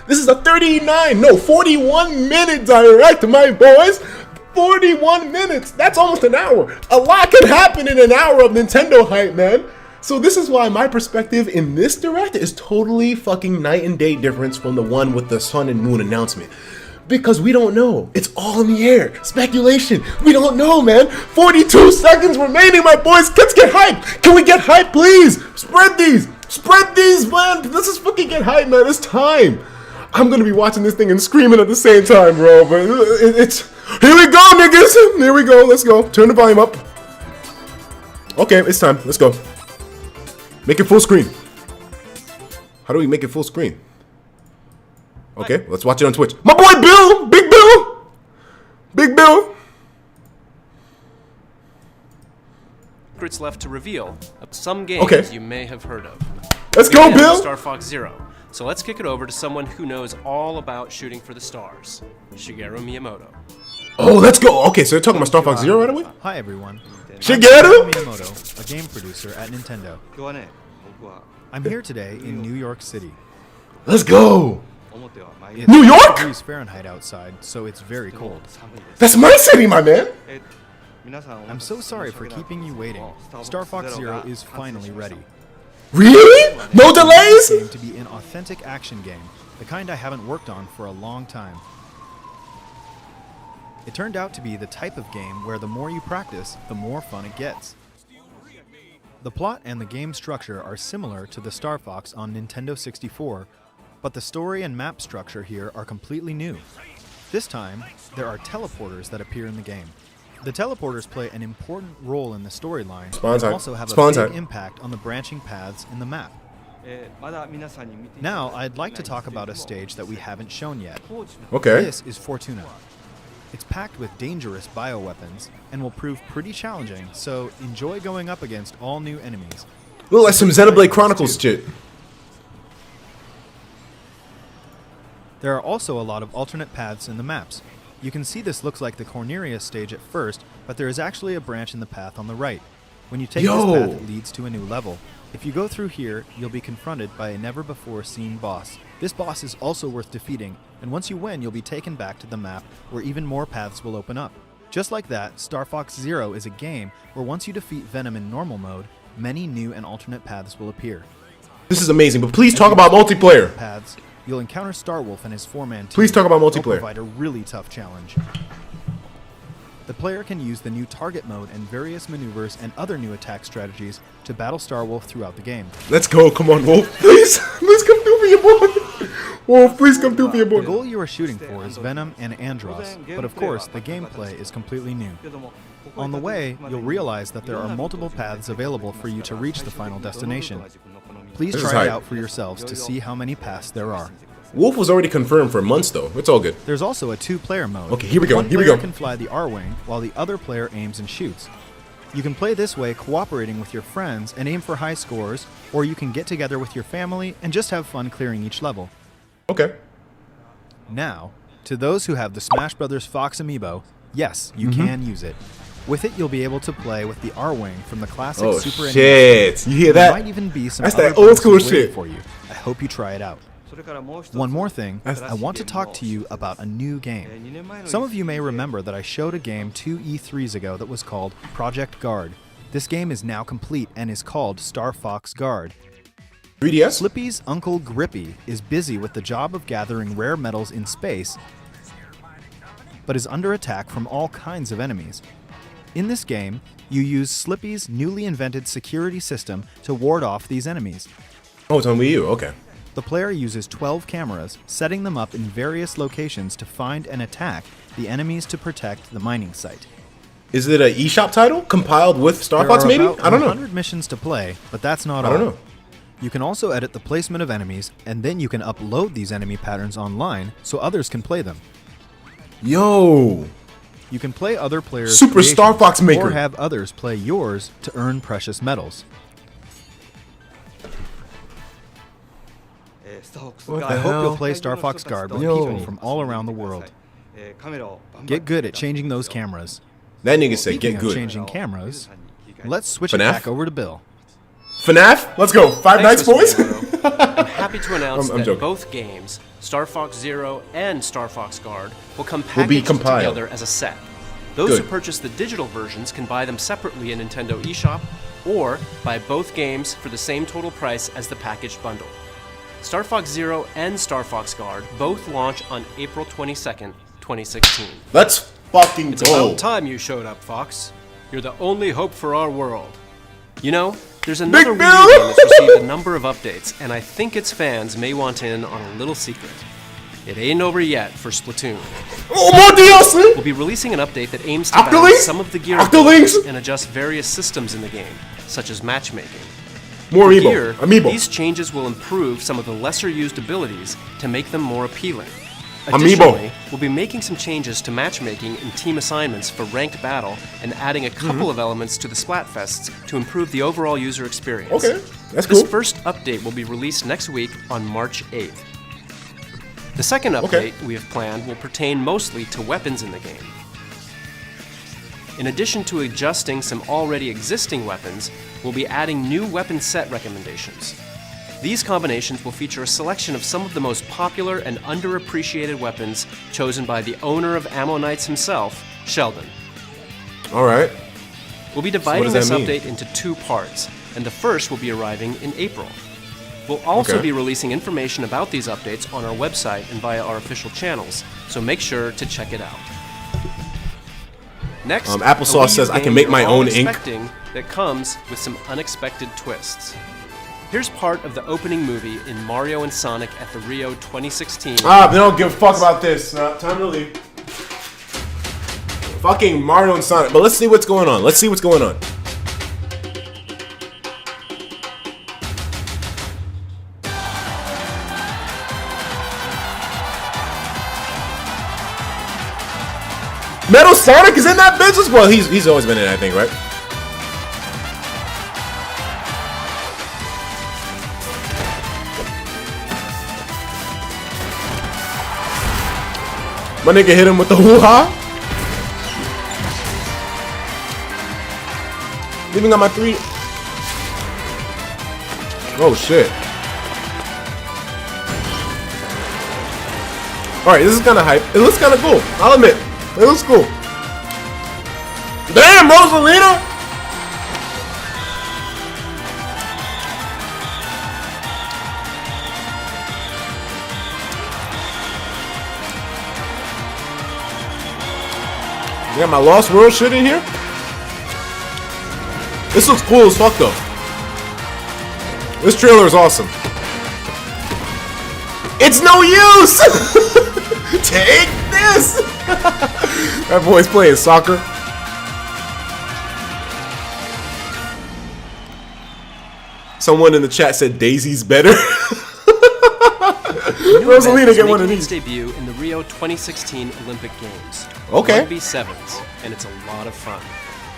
This is a 41-minute direct, my boys. 41 minutes. That's almost an hour. A lot can happen in an hour of Nintendo hype, man. So this is why my perspective in this direct is totally fucking night and day difference from the one with the sun and moon announcement. Because we don't know. It's all in the air. Speculation. We don't know, man. 42 seconds remaining, my boys. Let's get hyped. Can we get hyped, please? Spread these. Spread these, man. Let's just fucking get hyped, man. It's time. I'm going to be watching this thing and screaming at the same time, bro. But it's... Here we go, niggas. Here we go. Let's go. Turn the volume up. Okay, it's time. Let's go. Make it full screen. How do we make it full screen? Okay, let's watch it on Twitch. My boy Bill! Big Bill! Big Bill! Secrets left to reveal of some games you may have heard of. Let's go, Bill! Star Fox Zero. So let's kick it over to someone who knows all about shooting for the stars, Shigeru Miyamoto. Oh, let's go! Okay, so you're talking about Star Fox Zero right away? Hi everyone. Shigeru Miyamoto, a game producer at Nintendo. I'm here today in New York City. Let's go! It's New York? degrees Fahrenheit outside, so it's very cold. That's my city, my man! I'm so sorry for keeping you waiting. Star Fox Zero is finally ready. Really? No delays? This game to be an authentic action game, the kind I haven't worked on for a long time. It turned out to be the type of game where the more you practice, the more fun it gets. The plot and the game structure are similar to the Star Fox on Nintendo 64, but the story and map structure here are completely new. This time, there are teleporters that appear in the game. The teleporters play an important role in the storyline and also have a big impact on the branching paths in the map. Now, I'd like to talk about a stage that we haven't shown yet. Okay. This is Fortuna. It's packed with dangerous bioweapons and will prove pretty challenging, so enjoy going up against all new enemies. Look like some Xenoblade Chronicles shit. There are also a lot of alternate paths in the maps. You can see this looks like the Cornerius stage at first, but there is actually a branch in the path on the right. When you take this path, it leads to a new level. If you go through here, you'll be confronted by a never-before-seen boss. This boss is also worth defeating, and once you win, you'll be taken back to the map where even more paths will open up. Just like that, Star Fox Zero is a game where once you defeat Venom in normal mode, many new and alternate paths will appear. This is amazing, but please talk about multiplayer. Paths, you'll encounter Starwolf and his four-man team. Please talk about multiplayer. They'll provide a really tough challenge. The player can use the new target mode and various maneuvers and other new attack strategies to battle Starwolf throughout the game. Let's go, come on, Wolf. Please, please come through for your boy. Wolf, please come through for your boy. The goal you are shooting for is Venom and Andross, but of course, the gameplay is completely new. On the way, you'll realize that there are multiple paths available for you to reach the final destination. Please try it out for yourselves to see how many paths there are. Wolf was already confirmed for months, though. It's all good. There's also a two-player mode. Okay, here we go. One player can fly the R-Wing, while the other player aims and shoots. You can play this way cooperating with your friends and aim for high scores, or you can get together with your family and just have fun clearing each level. Okay. Now, to those who have the Smash Bros. Fox amiibo, yes, you can use it. With it, you'll be able to play with the R-Wing from the classic Super NES. Shit! You hear that? There might even be some That's other that old school shit for you. I hope you try it out. One more thing, I want to talk to you about a new game. Some of you may remember that I showed a game 2 E3s ago that was called Project Guard. This game is now complete and is called Star Fox Guard. 3DS? Slippy's uncle Grippy is busy with the job of gathering rare metals in space, but is under attack from all kinds of enemies. In this game, you use Slippy's newly invented security system to ward off these enemies. Oh, it's on Wii U, okay. The player uses 12 cameras, setting them up in various locations to find and attack the enemies to protect the mining site. Is it an eShop title compiled with Star Fox, maybe? I don't know. 100 missions to play, but that's not all. I don't know. You can also edit the placement of enemies, and then you can upload these enemy patterns online so others can play them. Yo! You can play other players' Super Star Fox Maker, or have others play yours to earn precious metals. I hope you'll play Star Fox Guard with people from all around the world. Get good at changing those cameras. That nigga said Speaking get of good. changing cameras, let's switch it back over to Bill. FNAF? Let's go. Five Nights, boys? I'm happy to announce that joking. both games Star Fox Zero and Star Fox Guard will come Will be packaged compiled. together as a set. Those Good. who purchase the digital versions can buy them separately in Nintendo eShop or buy both games for the same total price as the packaged bundle. Star Fox Zero and Star Fox Guard both launch on April 22nd, 2016. Let's fucking It's go. about time you showed up, Fox. You're the only hope for our world. You know, there's another Wii Bill! U game that's received a number of updates, and I think its fans may want in on a little secret. It ain't over yet for Splatoon. Oh, more DLC! We'll be releasing an update that aims to Octolinks? balance some of the gear Octolinks? and adjust various systems in the game, such as matchmaking. More For Amiibo. gear, Amiibo. these changes will improve some of the lesser used abilities to make them more appealing. Amiibo. Additionally, we'll be making some changes to matchmaking and team assignments for ranked battle and adding a couple Mm-hmm. of elements to the Splatfests to improve the overall user experience. Okay, that's This cool. first update will be released next week on March 8th. The second update Okay. we have planned will pertain mostly to weapons in the game. In addition to adjusting some already existing weapons, we'll be adding new weapon set recommendations. These combinations will feature a selection of some of the most popular and underappreciated weapons chosen by the owner of Ammo Knights himself, Sheldon. All right. We'll be dividing does this that mean? update into two parts, and the first will be arriving in April. We'll also Okay. be releasing information about these updates on our website and via our official channels, so make sure to check it out. Next, Applesauce a Wii U says I can game make you're my all own ink. expecting that comes with some unexpected twists. Here's part of the opening movie in Mario and Sonic at the Rio 2016. They don't give a fuck about this. Time to leave. Fucking Mario and Sonic. But let's see what's going on. Let's see what's going on. Metal Sonic is in that bitch as well. He's always been in it, I think, right? My nigga hit him with the hoo-ha. Leaving on my 3. Oh shit. Alright, this is kinda hype. It looks kinda cool. I'll admit. It looks cool. Damn, Rosalina! You got my Lost World shit in here? This looks cool as fuck though. This trailer is awesome. It's no use! Take this! That boy's playing soccer. Someone in the chat said Daisy's better. Rosalina, get one of making its these. debut in the Rio 2016 Olympic Games. Okay. Rugby Sevens, and it's a lot of fun.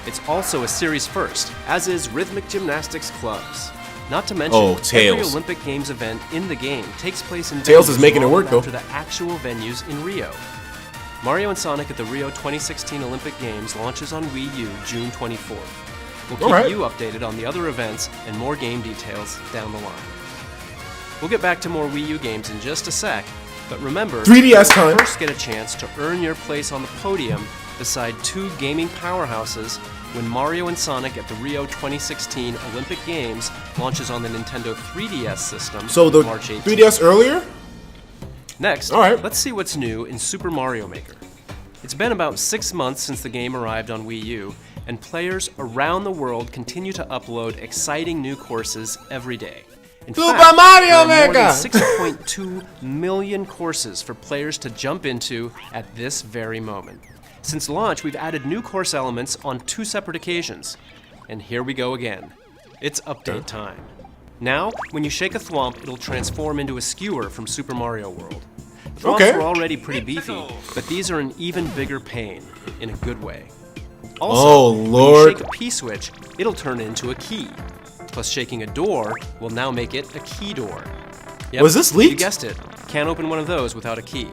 It's also a series first, as is rhythmic gymnastics clubs. Not to mention, Oh, every Tails. Olympic Games event in the game takes place in Tails venues is making it work, modeled though. after the actual venues in Rio. Mario and Sonic at the Rio 2016 Olympic Games launches on Wii U June 24th. We'll keep Alright. you updated on the other events and more game details down the line. We'll get back to more Wii U games in just a sec, but remember, 3DS you time. first get a chance to earn your place on the podium beside two gaming powerhouses when Mario and Sonic at the Rio 2016 Olympic Games launches on the Nintendo 3DS system So the March 18th. 3DS earlier? Next, Alright. let's see what's new in Super Mario Maker. It's been about 6 months since the game arrived on Wii U, and players around the world continue to upload exciting new courses every day. In Super fact, Mario there are more Maker! than 6.2 million courses for players to jump into at this very moment. Since launch, we've added new course elements on 2 separate occasions. And here we go again. It's update time. Now, when you shake a thwomp, it'll transform into a skewer from Super Mario World. Thwomps Okay. were already pretty beefy, but these are an even bigger pain, in a good way. Also, Oh, when Lord. you shake a P-switch, it'll turn into a key. Plus, shaking a door will now make it a key door. Yep, Was this leaked? You guessed it. Can't open one of those without a key.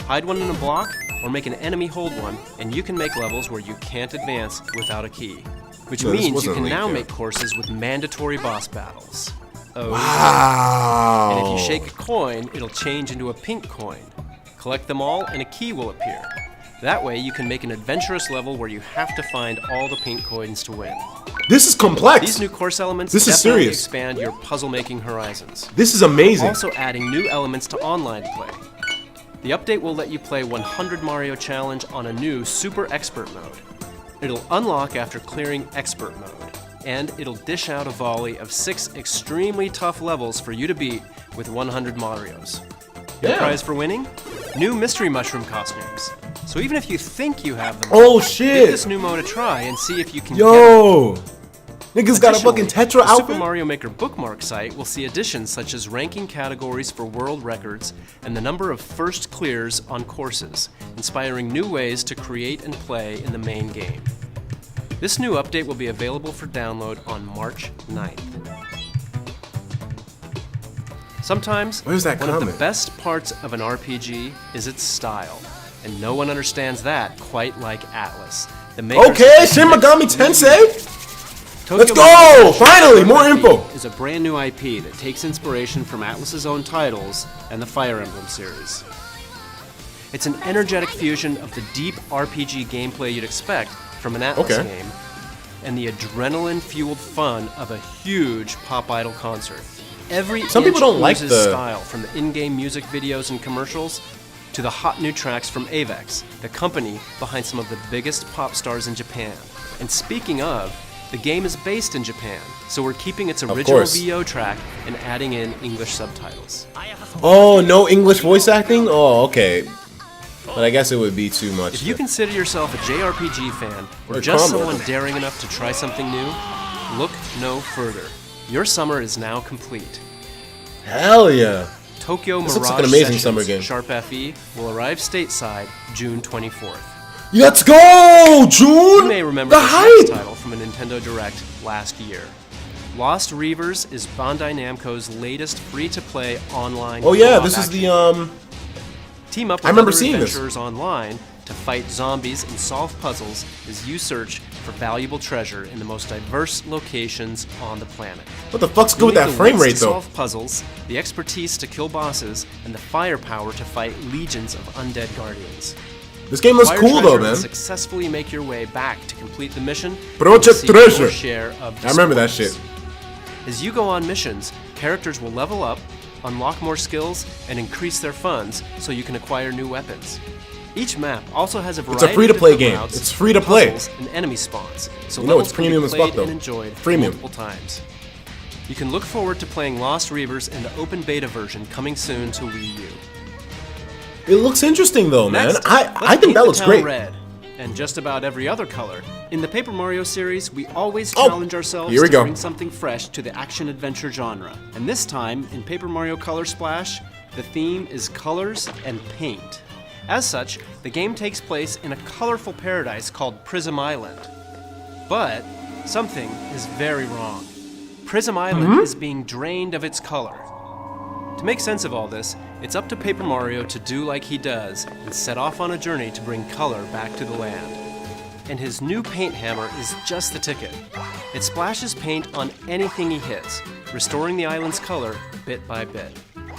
Hide one in a block, or make an enemy hold one, and you can make levels where you can't advance without a key. Which No, this means you wasn't can leaked, now yeah. make courses with mandatory boss battles. O. Wow. And if you shake a coin, it'll change into a pink coin. Collect them all, and a key will appear. That way, you can make an adventurous level where you have to find all the pink coins to win. This is complex. These new course elements This is definitely serious. expand your puzzle-making horizons. This is amazing. Also adding new elements to online play. The update will let you play 100 Mario Challenge on a new Super Expert mode. It'll unlock after clearing Expert mode, and it'll dish out a volley of 6 extremely tough levels for you to beat with 100 Marios. The Yeah. prize for winning? New Mystery Mushroom costumes. So even if you think you have them, Oh give shit. this new mode a try and see if you can get it. Yo. Niggas got a fucking Additionally, Tetra the Super outfit. Mario Maker bookmark site will see additions such as ranking categories for world records and the number of first clears on courses, inspiring new ways to create and play in the main game. This new update will be available for download on March 9th. Sometimes, Where's that one of the comment? best parts of an RPG is its style, and no one understands that quite like Atlas. The makers Okay, of Shin Megami Tensei. Tokyo Let's go! Mirage Finally, more info. is a brand new IP that takes inspiration from Atlas's own titles and the Fire Emblem series. It's an energetic fusion of the deep RPG gameplay you'd expect from an Atlas Okay. game and the adrenaline-fueled fun of a huge Pop Idol concert. Every Some people don't like oozes the- style, from the in-game music videos and commercials to the hot new tracks from Avex, the company behind some of the biggest pop stars in Japan. And speaking of, the game is based in Japan, so we're keeping its original course. VO track and adding in English subtitles. Oh, no English voice acting? Oh, okay. But I guess it would be too much. If you consider yourself a JRPG fan or Or just combo. someone daring enough to try something new, look no further. Your summer is now complete. Hell yeah. Tokyo This Mirage looks like an amazing Sessions summer game. Sharp FE will arrive stateside June 24th. Let's go, June! You may remember the this hype! next title from a Nintendo Direct last year. Lost Reavers is Bandai Namco's latest free-to-play online Oh yeah, co-op this is action the Team up with I remember other seeing this. adventurers online to fight zombies and solve puzzles as you search for valuable treasure in the most diverse locations on the planet. what the fuck's good You'll with that need the frame wits rate to though? solve puzzles, the expertise to kill bosses, and the firepower to fight legions of undead guardians. This game looks Acquire cool though, treasure and man. Successfully make your way back to complete the mission. Project and receive Treasure. your share of I remember that spoils. shit. As you go on missions, characters will level up, unlock more skills, and increase their funds so you can acquire new weapons. Each map also has a variety It's a free-to-play of different game. routes, It's free to play. puzzles, and enemy spawns, so You know levels it's can be premium as fuck, played though. and enjoyed Premium. multiple times. You can look forward to playing Lost Reavers in the open beta version coming soon to Wii U. It looks interesting though, man. Next, I let's think paint that the looks town great. red, and just about every other color. In the Paper Mario series, we always Oh, challenge ourselves here we to go. bring something fresh to the action-adventure genre. And this time, in Paper Mario Color Splash, the theme is colors and paint. As such, the game takes place in a colorful paradise called Prism Island. But something is very wrong. Prism Island is being drained of its color. To make sense of all this, it's up to Paper Mario to do like he does and set off on a journey to bring color back to the land. And his new paint hammer is just the ticket. It splashes paint on anything he hits, restoring the island's color bit by bit.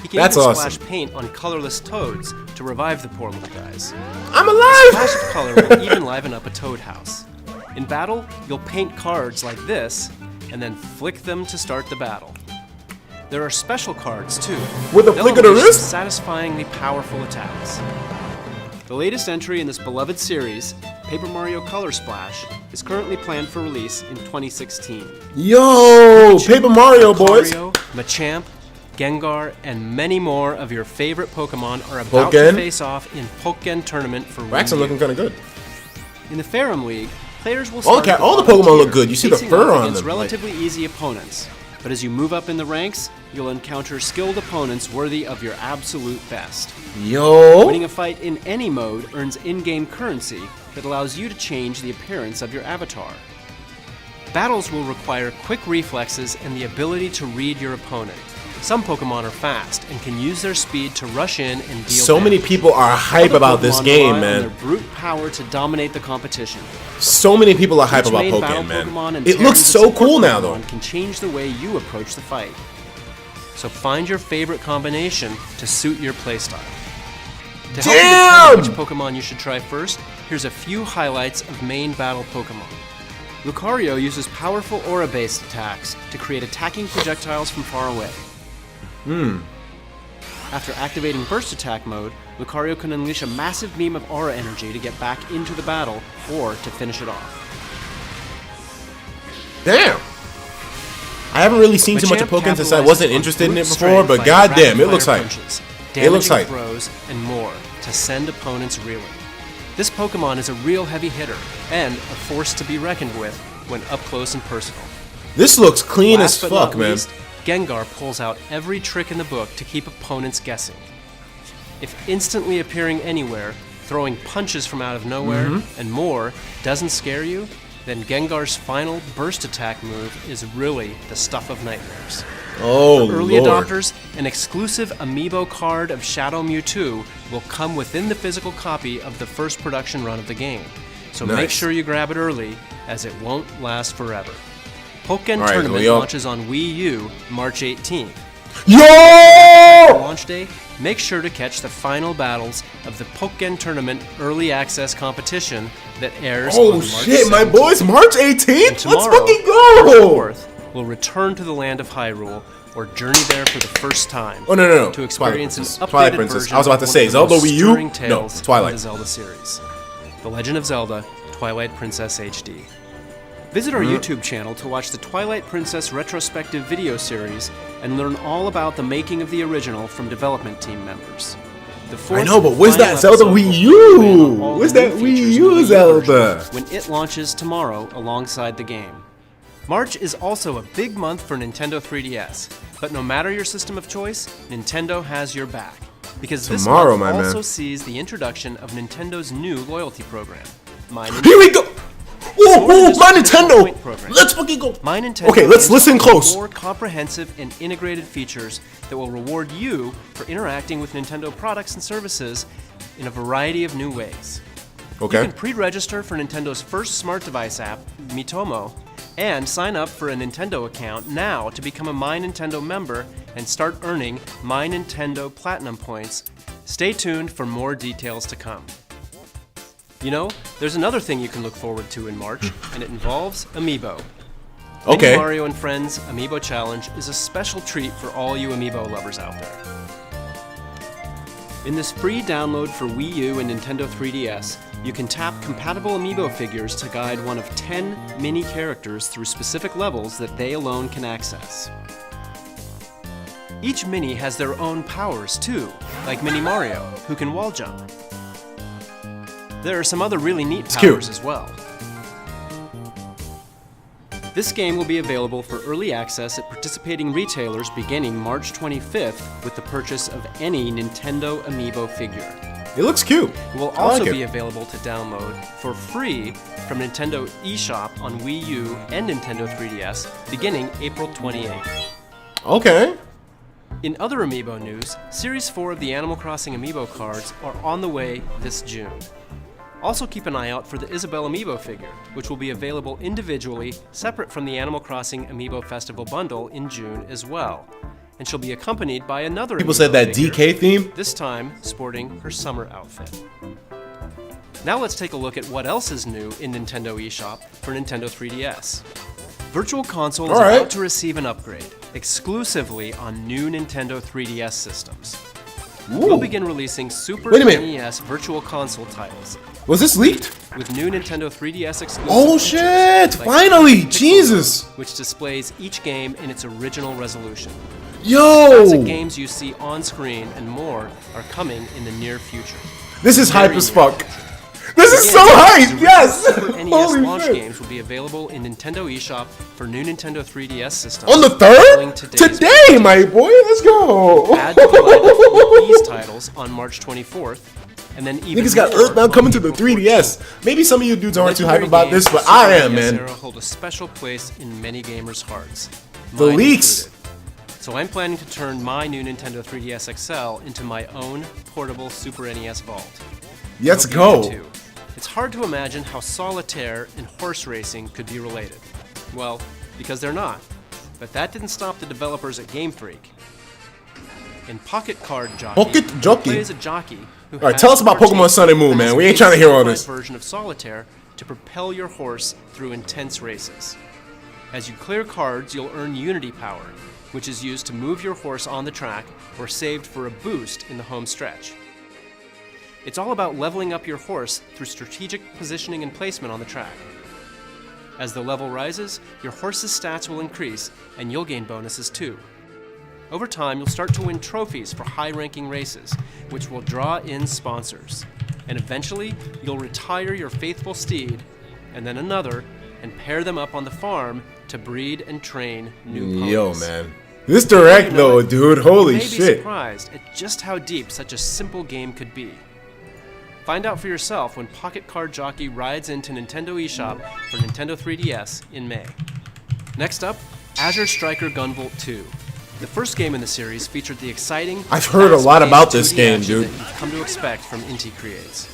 He can That's even awesome. splash paint on colorless toads to revive the poor little guys. I'm A alive! splash of color will even liven up a toad house. In battle, you'll paint cards like this, and then flick them to start the battle. There are special cards too. With a They'll flick of the unleash wrist? satisfyingly powerful attacks. The latest entry in this beloved series, Paper Mario Color Splash, is currently planned for release in 2016. Yo, Paper Mario boys. Mario, Machamp, Gengar, and many more of your favorite Pokemon are about Pokken? to face off in Pokken Tournament for Wax, Wii I'm U. looking kind of good. In the Ferrum League, players will All start the at all the bottom Pokemon look tier, good. You see the facing fur off on against them. Like, relatively easy opponents. But as you move up in the ranks, you'll encounter skilled opponents worthy of your absolute best. yo, Winning a fight in any mode earns in-game currency that allows you to change the appearance of your avatar. Battles will require quick reflexes and the ability to read your opponent. Some Pokemon are fast and can use their speed to rush in and deal so many damage. people are hype Other about this Pokemon game, rely on man. their brute power to dominate the competition. So many people are hype Each about main battle Pokemon, man. Pokemon and It looks pairings of so support cool now, though. Pokemon can change the way you approach the fight. so find your favorite combination to suit your playstyle. To help you Damn! determine which Pokemon you should try first, here's a few highlights of main battle Pokemon. Lucario uses powerful aura-based attacks to create attacking projectiles from far away. After activating Burst Attack mode, Lucario can unleash a massive beam of aura energy to get back into the battle or to finish it off. Damn. I haven't really seen too much of Machamp Pokemon since I wasn't capitalizes on interested in it brute before, strength but like goddamn, it looks rapid-fire hype. punches, It looks damaging hype. throws, and more to send opponents reeling. This Pokemon is a real heavy hitter and a force to be reckoned with when up close and personal. This looks clean Last as but not fuck, man. least, Gengar pulls out every trick in the book to keep opponents guessing. If instantly appearing anywhere, throwing punches from out of nowhere, Mm-hmm. and more doesn't scare you, then Gengar's final Burst Attack move is really the stuff of nightmares. Oh, Early Lord. adopters, an exclusive amiibo card of Shadow Mewtwo will come within the physical copy of the first production run of the game. So make Nice. sure you grab it early, as it won't last forever. Pokken All right, Tournament Leo. launches on Wii U March 18th. For Yo! launch day, make sure to catch the final battles of the Pokken Tournament Early Access competition that airs on Oh March shit, my 17th. boys, March And 18th? Let's tomorrow, fucking March go! 4th, we'll return to the land of Hyrule or journey there for the first time. Oh, no. To experience an Twilight updated Twilight Princess. version I was about to of say, one of the Zelda most Wii U? stirring No, tales Twilight. of the Zelda series. The Legend of Zelda: Twilight Princess HD. Visit our YouTube channel to watch the Twilight Princess retrospective video series and learn all about the making of the original from development team members. The fourth I know, but where's final that Zelda episode Wii will U? fill in on all Where's the new that Wii features in U the Wii Zelda? version when it launches tomorrow alongside the game. March is also a big month for Nintendo 3DS, but no matter your system of choice, Nintendo has your back. Because this Tomorrow, month my man. also sees the introduction of Nintendo's new loyalty program, My Here we go! Oh, my Point Nintendo! program. Let's fucking go! My Nintendo Okay, let's aims listen to offer close. More comprehensive and integrated features that will reward you for interacting with Nintendo products and services in a variety of new ways. You Okay. can pre-register for Nintendo's first smart device app, Mitomo, and sign up for a Nintendo account now to become a My Nintendo member and start earning My Nintendo Platinum points. Stay tuned for more details to come. You know, there's another thing you can look forward to in March, and it involves Amiibo. Okay. Mini Mario and Friends Amiibo Challenge is a special treat for all you Amiibo lovers out there. In this free download for Wii U and Nintendo 3DS, you can tap compatible Amiibo figures to guide one of 10 mini characters through specific levels that they alone can access. Each mini has their own powers too, like Mini Mario, who can wall jump. There are some other really neat powers cute. as well. This game will be available for early access at participating retailers beginning March 25th with the purchase of any Nintendo Amiibo figure. It looks cute. It will I also like be it. available to download for free from Nintendo eShop on Wii U and Nintendo 3DS beginning April 28th. Okay. In other Amiibo news, Series 4 of the Animal Crossing Amiibo cards are on the way this June. Also keep an eye out for the Isabelle Amiibo figure, which will be available individually, separate from the Animal Crossing Amiibo Festival bundle in June as well. And she'll be accompanied by another People Amiibo said that figure, DK theme. this time sporting her summer outfit. Now let's take a look at what else is new in Nintendo eShop for Nintendo 3DS. Virtual Console is Alright. about to receive an upgrade, exclusively on new Nintendo 3DS systems. We'll begin releasing Super Wait a minute. NES Virtual Console titles Was this leaked? with new Nintendo 3DS exclusive Oh features, shit! like Finally! Pixel Jesus! Mode, which displays each game in its original resolution. Yo! Classic games you see on screen and more are coming in the near future. This is hype Very as near fuck. future. This is so Again, hype! the Yes! Super NES Holy launch shit! games will be available in Nintendo eShop for new Nintendo 3DS systems. On the following 3rd? today's Today, my boy! Let's go! Add to the lineup these titles on March 24th, and then even Niggas got more Earthbound on coming to the April 3DS. Maybe some of you dudes aren't too hype Legendary about games this, but of I Super am, NES man. era hold a special place in many gamers' hearts. The mine leaks. included. So I'm planning to turn my new Nintendo 3DS XL into my own portable Super NES vault. Let's Hope you do go. too. It's hard to imagine how solitaire and horse racing could be related. Well, because they're not. But that didn't stop the developers at Game Freak. In Pocket Card Jockey, Pocket you Jockey? play as a jockey who All right, has tell us about to Pokemon Sun and Moon, man. We ain't trying to hear all this. version of Solitaire to propel your horse through intense races. As you clear cards, you'll earn Unity Power, which is used to move your horse on the track or saved for a boost in the home stretch. It's all about leveling up your horse through strategic positioning and placement on the track. As the level rises, your horse's stats will increase and you'll gain bonuses too. Over time, you'll start to win trophies for high-ranking races, which will draw in sponsors. And eventually, you'll retire your faithful steed, and then another, and pair them up on the farm to breed and train new ponies. Yo, man. This direct, though, dude. Holy you may be shit. surprised at just how deep such a simple game could be. Find out for yourself when Pocket Card Jockey rides into Nintendo eShop for Nintendo 3DS in May. Next up, Azure Striker Gunvolt 2. The first game in the series featured the exciting, I've heard a lot about this fast-paced 2D game, action dude. that you've come to expect from Inti Creates.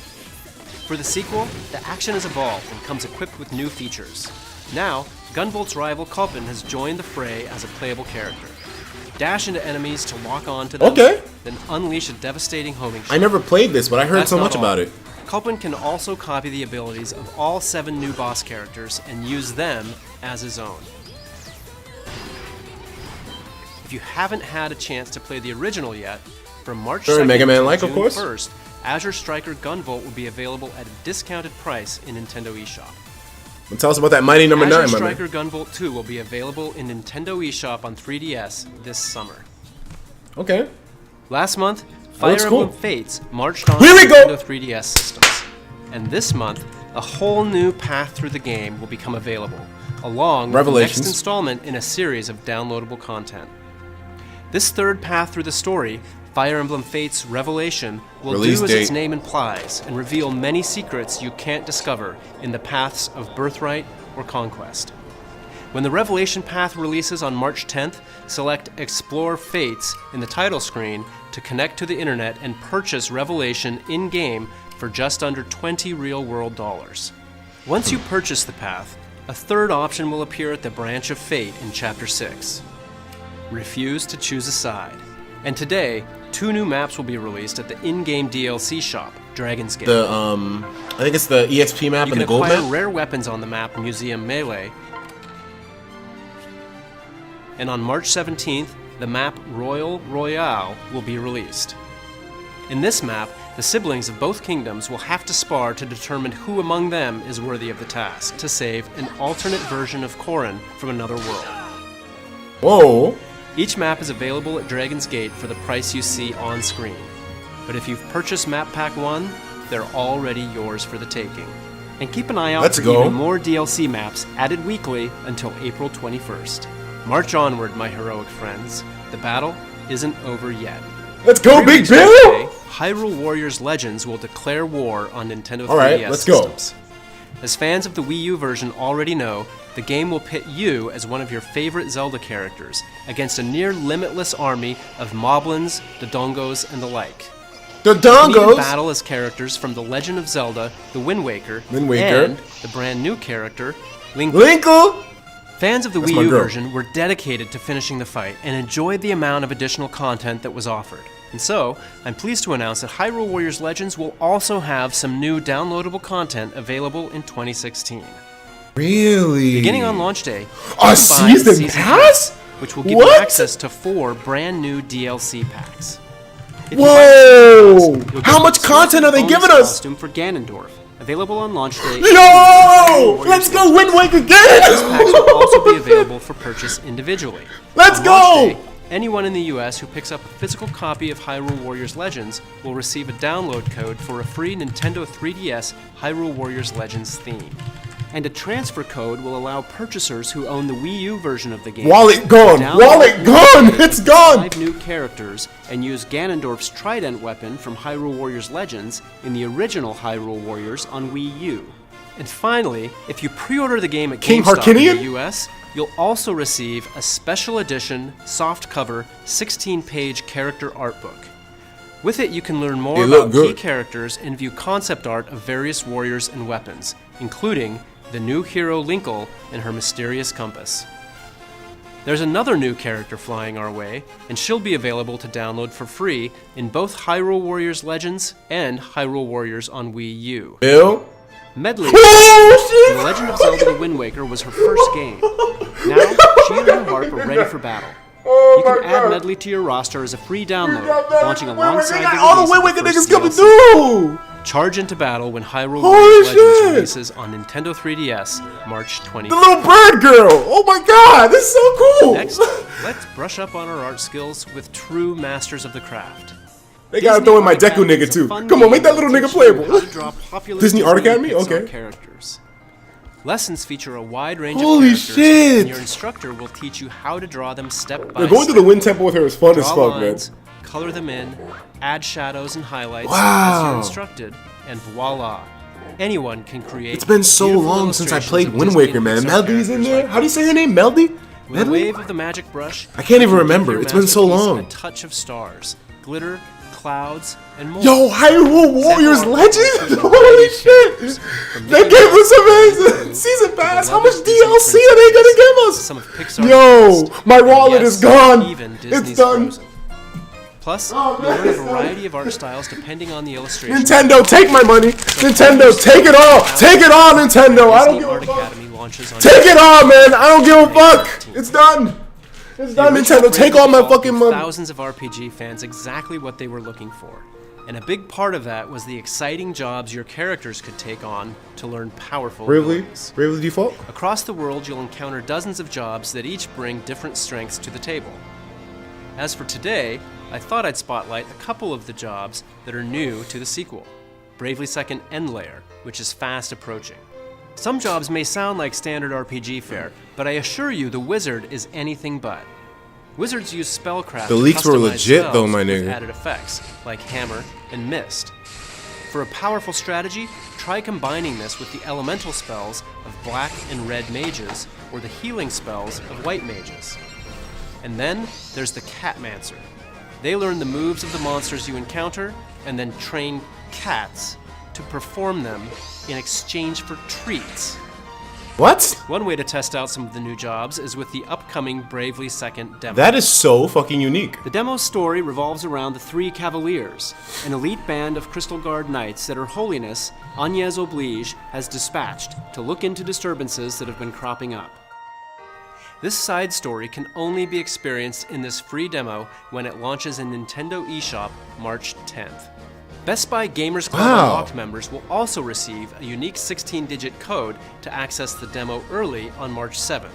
For the sequel, the action has evolved and comes equipped with new features. Now, Gunvolt's rival Culpin has joined the fray as a playable character. Dash into enemies to lock on to them, Okay. then unleash a devastating homing shot. I never played this, but I heard That's so not much all. about it. Culpin can also copy the abilities of all 7 new boss characters and use them as his own. If you haven't had a chance to play the original yet, from March Very 2nd Mega to Man-like, of June course. 1st, Azure Striker Gunvolt will be available at a discounted price in Nintendo eShop. And tell us about that Mighty Number Azure 9, my man. Striker Gunvolt 2 will be available in Nintendo eShop on 3DS this summer. Okay. Last month, looks Fire cool. Emblem Fates marched on Here we go! Nintendo 3DS systems. And this month, a whole new path through the game will become available, along with the Revelations. next installment in a series of downloadable content. This third path through the story, Fire Emblem Fates Revelation, will Release do as date. its name implies and reveal many secrets you can't discover in the paths of Birthright or Conquest. When the Revelation path releases on March 10th, select Explore Fates in the title screen to connect to the internet and purchase Revelation in-game for just under 20 real-world dollars. Once you purchase the path, a third option will appear at the Branch of Fate in Chapter 6. Refuse to choose a side. And today, 2 new maps will be released at the in-game DLC shop, Dragon's Gate. I think it's the EXP map You and can the gold acquire map. rare weapons on the map Museum Melee. And on March 17th, the map Royal Royale will be released. In this map, the siblings of both kingdoms will have to spar to determine who among them is worthy of the task to save an alternate version of Corrin from another world. Whoa. Each map is available at Dragon's Gate for the price you see on screen. But if you've purchased Map Pack 1, they're already yours for the taking. And keep an eye out Let's for go. even more DLC maps added weekly until April 21st. March onward, my heroic friends. The battle isn't over yet. Let's go, 3 Big weeks from Bill! today, Hyrule Warriors Legends will declare war on Nintendo 3DS All right, let's go. systems. As fans of the Wii U version already know, the game will pit you as one of your favorite Zelda characters against a near-limitless army of Moblins, Dodongos, and the like. The You can even Dongos! battle as characters from The Legend of Zelda, The Wind Waker, Wind Waker. and the brand new character, Link. Linkle! Fans of the That's Wii my U girl. version were dedicated to finishing the fight and enjoyed the amount of additional content that was offered. And so, I'm pleased to announce that Hyrule Warriors Legends will also have some new downloadable content available in 2016. Really? Beginning on launch day, you A can buy the season pass? which will give you What? access to 4 brand new DLC packs. If you buy the Whoa! season pass, you'll How get much the content are they bonus giving us? Costume for Ganondorf, available on launch day. Yo! Let's go Wind Waker Packs will again! also be available for purchase individually. Let's On go! launch day, anyone in the US who picks up a physical copy of Hyrule Warriors Legends will receive a download code for a free Nintendo 3DS Hyrule Warriors Legends theme. And a transfer code will allow purchasers who own the Wii U version of the game Wallet gone! to download Wallet gone! It's gone! 5 new characters and use Ganondorf's trident weapon from Hyrule Warriors Legends in the original Hyrule Warriors on Wii U. And finally, if you pre-order the game at King GameStop Harkinian? in the US, you'll also receive a special edition, softcover, 16-page character art book. With it, you can learn more They look about key good. characters and view concept art of various warriors and weapons, including the new hero Linkle and her mysterious compass. There's another new character flying our way, and she'll be available to download for free in both Hyrule Warriors Legends and Hyrule Warriors on Wii U. Ew. Medley Oh, in The Legend of Zelda The Wind Waker was her first game. Now, she and her harp are ready for battle. You can add Medley to your roster as a free download, launching alongside the all the Wind release Waker of the niggas first coming DLC. through. Charge into battle when Hyrule Holy Warriors Legends shit. releases on Nintendo 3DS March 20th. The little bird girl. Oh my god, this is so cool. Next, let's brush up on our art skills with true masters of the craft. They gotta throw in my Deku nigga too. Come on, make that little nigga playable. Disney Art Academy? Okay. Characters. Lessons feature a wide range Holy of characters, shit. and your instructor will teach you how to draw them step by Going step. to the Wind Temple with her is fun as Draw fuck, lines, man. color them in, add shadows and highlights as Wow. you're instructed, and voila. Anyone can create. It's been so beautiful long since I illustrations played of Wind Disney Waker, man. and Pixar Meldy's in characters there. like How do you say her name? Meldy? With a Medley? wave of the magic brush, I can't even you can give remember. your It's been so masterpiece long. A touch of stars, glitter, clouds, and more. Yo, Hyrule Warriors Example Legend! art Holy characters shit! from They Disney gave us Disney amazing season pass. How much beloved Disney DLC are they gonna give us? Some of Pixar's Yo, best, my and wallet yes, is gone. Even It's Disney's done. Frozen. Plus, Oh, you'll man, learn a it's done. variety of art styles depending on the illustration. Nintendo, take my money. Nintendo, take it all. Take it all, Nintendo. I don't Disney give Art a fuck. Academy launches on Take it all, man. I don't give a fuck. 13th. It's done. It's The done, original Nintendo. Take Bravely all my Default fucking gave money. Thousands of RPG fans exactly what they were looking for. And a big part of that was the exciting jobs your characters could take on to learn powerful abilities. Bravely Default? Across the world, you'll encounter dozens of jobs that each bring different strengths to the table. As for today, I thought I'd spotlight a couple of the jobs that are new to the sequel, Bravely Second End Layer, which is fast approaching. Some jobs may sound like standard RPG fare, but I assure you the wizard is anything but. Wizards use spellcraft The to leaks were customize legit, though, spells my with nigga. added effects, like Hammer and Mist. For a powerful strategy, try combining this with the elemental spells of black and red mages, or the healing spells of white mages. And then there's the Catmancer. They learn the moves of the monsters you encounter, and then train cats to perform them in exchange for treats. What? One way to test out some of the new jobs is with the upcoming Bravely Second demo. That is so fucking unique. The demo's story revolves around the Three Cavaliers, an elite band of Crystal Guard knights that Her Holiness, Agnès Oblige, has dispatched to look into disturbances that have been cropping up. This side story can only be experienced in this free demo when it launches in Nintendo eShop March 10th. Best Buy Gamers Club Wow. Unlocked members will also receive a unique 16-digit code to access the demo early on March 7th.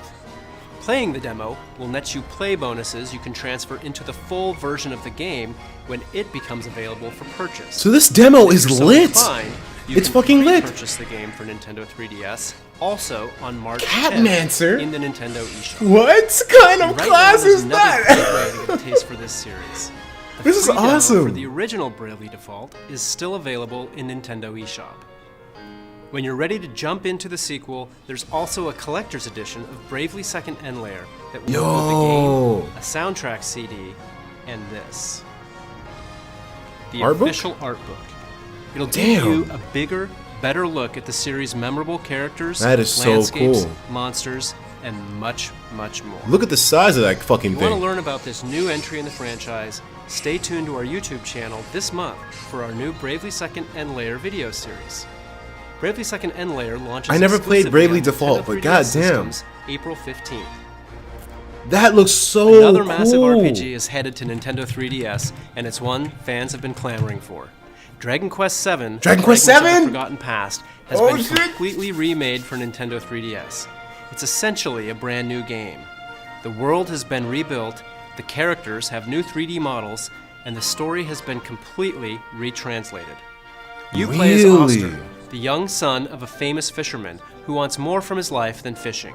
Playing the demo will net you play bonuses you can transfer into the full version of the game when it becomes available for purchase. So this demo If is you're so lit. inclined, you It's can fucking lit. Purchase the game for Nintendo 3DS also on March Catmancer? 10th in the Nintendo eShop. What kind of Right class now, there's is another that? great way to get a taste for this series. The This is free demo awesome. For the original Bravely Default is still available in Nintendo eShop. When you're ready to jump into the sequel, there's also a collector's edition of Bravely Second End Layer that will include the Yo. game, a soundtrack CD, and this. The Art book? official art book. It'll Damn. give you a bigger, better look at the series' memorable characters, That is so landscapes, cool. monsters, and much, much more. Look at the size of that fucking If you want thing. to learn about this new entry in the franchise, stay tuned to our YouTube channel this month for our new Bravely Second End Layer video series. Bravely Second End Layer launches I never played exclusively Bravely on Default, Nintendo but 3DS goddamn. systems April 15th. That looks so Another cool. massive RPG is headed to Nintendo 3DS, and it's one fans have been clamoring for. Dragon Quest VII, Dragon Quest Fragments of the VII? Forgotten Past, has Oh, been shit. completely remade for Nintendo 3DS. It's essentially a brand new game. The world has been rebuilt, the characters have new 3D models, and the story has been completely retranslated. You play as Really? Oster, the young son of a famous fisherman who wants more from his life than fishing.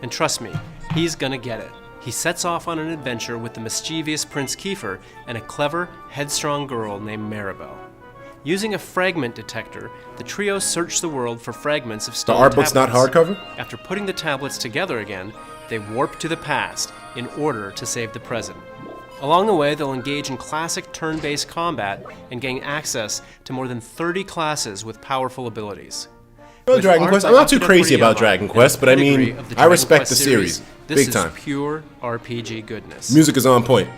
And trust me, he's gonna get it. He sets off on an adventure with the mischievous Prince Kiefer and a clever, headstrong girl named Maribel. Using a fragment detector, the trio search the world for fragments of The stone art book's not tablets. hardcover? After putting the tablets together again, they warp to the past in order to save the present. Along the way, they'll engage in classic turn-based combat and gain access to more than 30 classes with powerful abilities. No With Dragon art Quest. by I'm not too Akira crazy about Toriyama Dragon and Quest, the but I pedigree mean, of the I Dragon respect Quest the series. This Big is time. pure RPG goodness. Music is on point.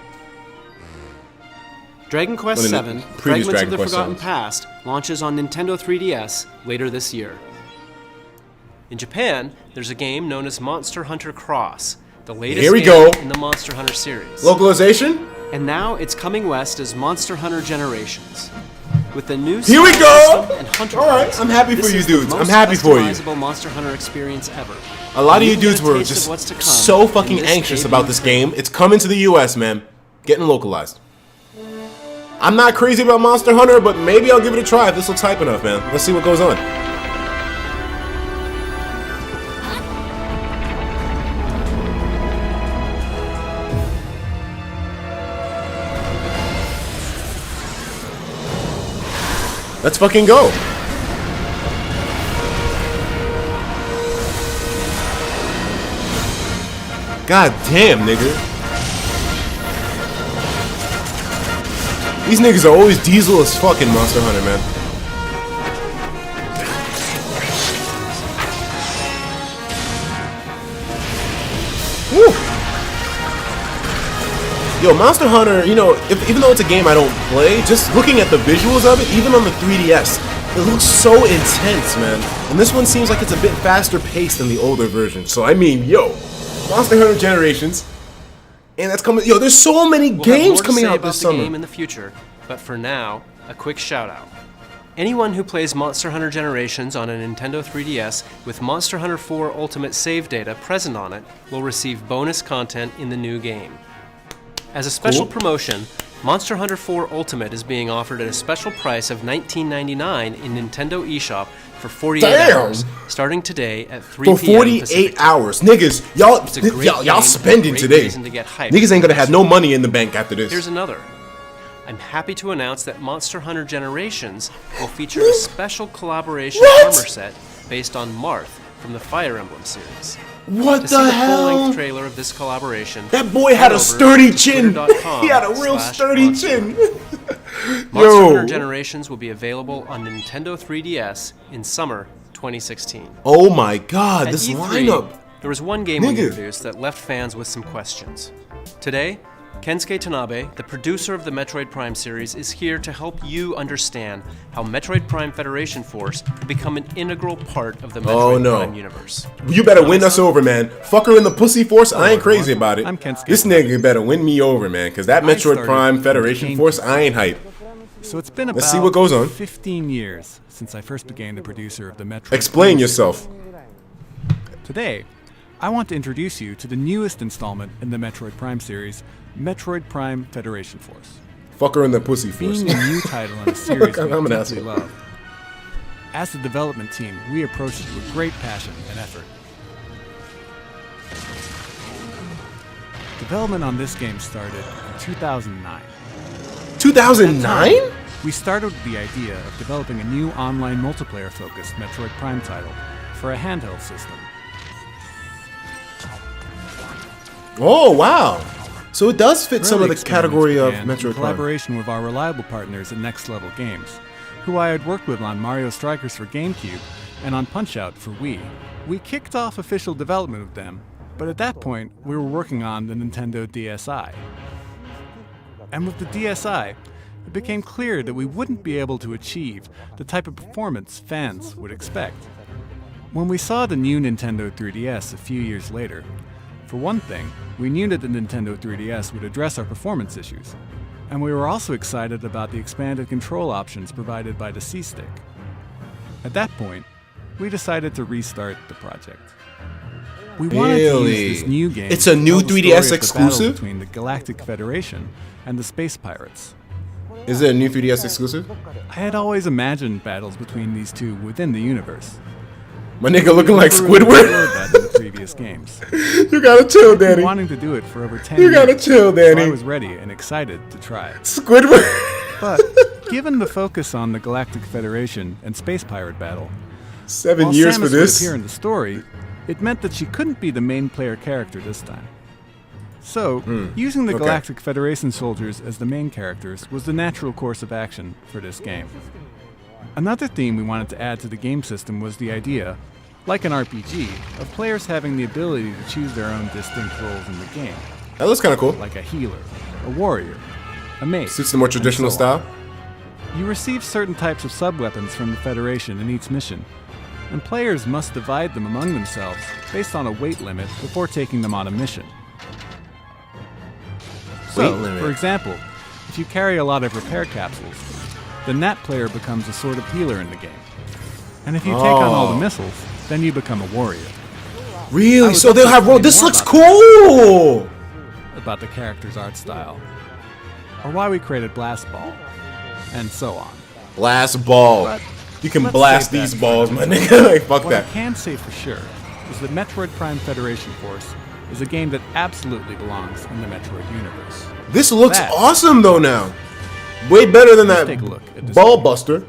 Dragon Quest One of the VII, previous Fragments Dragon of the Quest Forgotten songs. Past, launches on Nintendo 3DS later this year. In Japan, there's a game known as Monster Hunter Cross, the latest Here we game go. in the Monster Hunter series. Localization? And now it's coming west as Monster Hunter Generations. With the new Here we style go! system and hunter Alright, points, I'm happy for this you is the dudes. I'm most happy for you. customizable Monster Hunter experience ever. A lot of And you you can dudes get a were taste of just what's to come so in fucking this anxious debut about this trailer. game. It's coming to the US, man. Getting localized. I'm not crazy about Monster Hunter, but maybe I'll give it a try if this looks hype enough, man. Let's see what goes on. Let's fucking go. God damn, nigga. These niggas are always diesel as fucking Monster Hunter, man. Woo. Yo, Monster Hunter, you know, even though it's a game I don't play, just looking at the visuals of it, even on the 3DS, it looks so intense, man. And this one seems like it's a bit faster paced than the older version. So, I mean, yo, Monster Hunter Generations, and that's coming. Yo, there's so many We'll have games more to coming say out about this the summer. game in the future, but for now, a quick shout out. Anyone who plays Monster Hunter Generations on a Nintendo 3DS with Monster Hunter 4 Ultimate save data present on it will receive bonus content in the new game. As a special Cool. promotion, Monster Hunter 4 Ultimate is being offered at a special price of $19.99 in Nintendo eShop for 48 Damn! hours, starting today at 3 For p.m. 48 Pacific time. hours. Niggas, y'all, It's a great y'all game, spending great today. reason to get hyped. Niggas ain't gonna have no money in the bank after this. Here's another. I'm happy to announce that Monster Hunter Generations will feature a special collaboration What? armor set based on Marth from the Fire Emblem series. What To see the the hell? full-length trailer of this collaboration, That boy had head a over sturdy to chin. twitter.com He had a real sturdy /Monster chin. Monster Hunter Yo. Generations will be available on Nintendo 3DS in summer 2016. Oh my god, At this E3, lineup. there was one game we Nigga. introduced that left fans with some questions. Today, Kensuke Tanabe, the producer of the Metroid Prime series, is here to help you understand how Metroid Prime Federation Force will become an integral part of the Metroid Oh, no. Prime universe. You better win us over, man. Fucker in the pussy force, I ain't crazy about it. I'm Kensuke. This nigga better win me over, man, because that I Metroid started Prime when Federation it Force, came I ain't hype. So it's been about Let's see what goes on. 15 years since I first became the producer of the Metroid. Explain Prime yourself. series. Today, I want to introduce you to the newest installment in the Metroid Prime series, Metroid Prime Federation Force. Fucker in the pussy force. Being a new title in a series we I'm an deeply asshole. love. As the development team, we approached it with great passion and effort. Development on this game started in 2009. 2009? We started with the idea of developing a new online multiplayer-focused Metroid Prime title for a handheld system. Oh, wow. So it does fit some of Early the category of experiments began in Metroid Prime. collaboration with our reliable partners at Next Level Games, who I had worked with on Mario Strikers for GameCube and on Punch-Out for Wii. We kicked off official development with them, but at that point, we were working on the Nintendo DSi. And with the DSi, it became clear that we wouldn't be able to achieve the type of performance fans would expect. When we saw the new Nintendo 3DS a few years later, for one thing, we knew that the Nintendo 3DS would address our performance issues, and we were also excited about the expanded control options provided by the C-Stick. At that point, we decided to restart the project. We wanted to Really? use this new game It's a to new tell the 3DS story of the battle exclusive? between the Galactic Federation and the Space Pirates. Is it a new 3DS exclusive? I had always imagined battles between these two within the universe. My nigga looking like We never really Squidward. explored that in the previous games. You gotta chill, I've been Danny. wanting to do it for over 10 You years. gotta chill, So Danny. I was ready and excited to try it. Squidward. But given the focus on the Galactic Federation and Space Pirate battle, 7 while years Samus for this. would appear in the story, it meant that she couldn't be the main player character this time. So, using the okay. Galactic Federation soldiers as the main characters was the natural course of action for this game. Another theme we wanted to add to the game system was the idea, like an RPG, of players having the ability to choose their own distinct roles in the game. That looks kind of cool. Like a healer, a warrior, a mage. Suits the more traditional and so on. style. You receive certain types of sub-weapons from the Federation in each mission, and players must divide them among themselves based on a weight limit before taking them on a mission. So, Weight limit. for example, if you carry a lot of repair capsules, then that player becomes a sort of healer in the game. And if you take on all the missiles, then you become a warrior. Really? So they'll have explain This more looks about cool! About the character's art style, or why we created Blast Ball, and so on. Blast ball. But You can let's blast save that these for balls, my another nigga. Like, fuck What that. I can say for sure is that Metroid Prime Federation Force is a game that absolutely belongs in the Metroid universe. This looks That- awesome though now. Way better than Let's that take a look at this ball buster.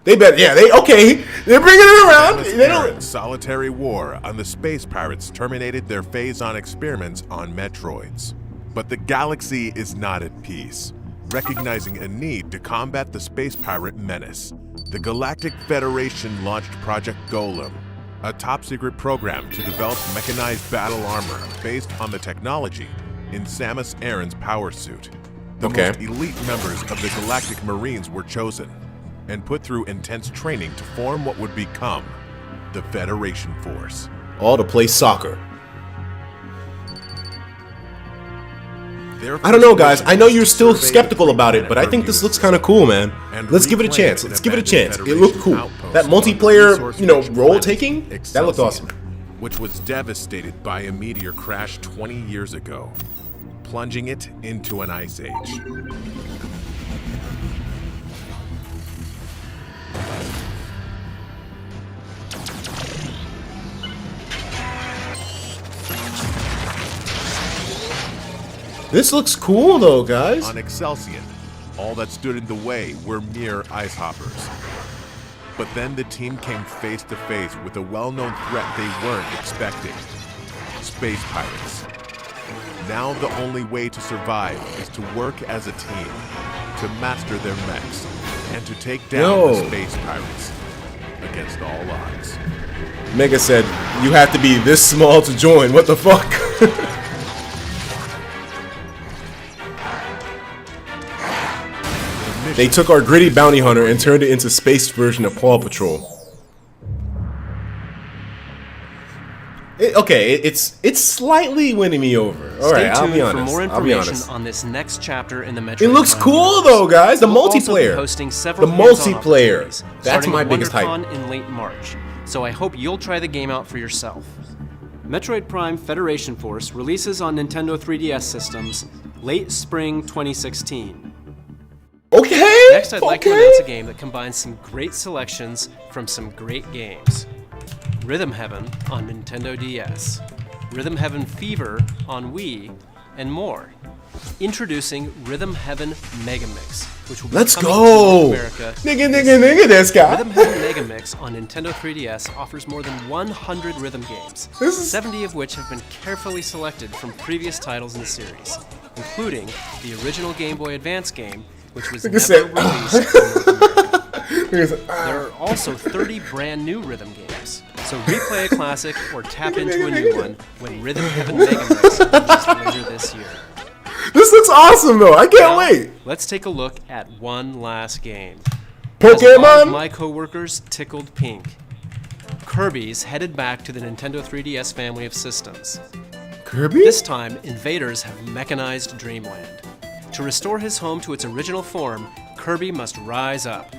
They're bringing it around. Samus They don't. Aran's solitary war on the space pirates terminated their phase-on experiments on Metroids. But the galaxy is not at peace. Recognizing a need to combat the space pirate menace, the Galactic Federation launched Project Golem, a top-secret program to develop mechanized battle armor based on the technology in Samus Aran's power suit. The Okay. most elite members of the Galactic Marines were chosen and put through intense training to form what would become the Federation Force. All to play soccer. Their I don't know, first guys. mission I know was you're to still survey the skeptical about it, but I think this looks kind of cool, man. and Let's give it a reclaim chance. an Let's give it a abandoned chance. It looked cool. Federation That outpost on the multiplayer, resource-rich role planet taking, that looked Excelsior, awesome. which was devastated by a meteor crash 20 years ago, plunging it into an ice age. This looks cool though, guys. On Excelsior, all that stood in the way were mere ice hoppers. But then the team came face to face with a well-known threat they weren't expecting: space pirates. Now the only way to survive is to work as a team, to master their mechs, and to take down the space pirates against all odds. Mega said, you have to be this small to join. What the fuck? They took our gritty bounty hunter and turned it into space version of Paw Patrol. It's slightly winning me over. All Stay right, I'll tuned be for honest. more I'll be information honest. on this next chapter in the Metroid It looks Prime cool universe. though, guys. The We'll also be multiplayer. hosting several The hands-on multiplayer. opportunities, That's starting my at biggest hype. WonderCon in late March. So I hope you'll try the game out for yourself. Metroid Prime Federation Force releases on Nintendo 3DS systems late spring 2016. Okay. Next, I'd like to announce a game that combines some great selections from some great games. Rhythm Heaven on Nintendo DS, Rhythm Heaven Fever on Wii, and more. Introducing Rhythm Heaven Mega Mix, which will be Let's coming go. to North America. Nigga, this guy. Rhythm Heaven Mega Mix on Nintendo 3DS offers more than 100 rhythm games, This is- 70 of which have been carefully selected from previous titles in the series, including the original Game Boy Advance game, which was Nigga never said- released in North America. Nigga said, There are also 30 brand new rhythm games, so replay a classic or tap into a new one when Rhythm Heaven Mega Mix launches later this year. This looks awesome though. I can't Now, wait. let's take a look at one last game. As a lot of Pokemon. my coworkers tickled pink. Kirby's headed back to the Nintendo 3DS family of systems. Kirby. This time, invaders have mechanized Dreamland. To restore his home to its original form, Kirby must rise up.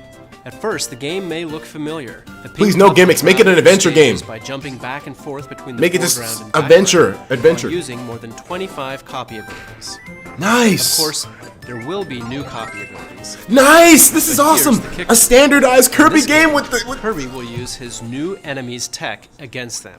At first, the game may look familiar. The Please, pink no puzzle gimmicks. Make it an throughout adventure stages game. By jumping back and forth between the Make it foreground just and background, adventure. while using more than 25 copy abilities. Nice. Of course, there will be new copy abilities. Nice. This is But here's awesome. the kicker. A standardized In Kirby this game with the. Kirby will use his new enemy's tech against them.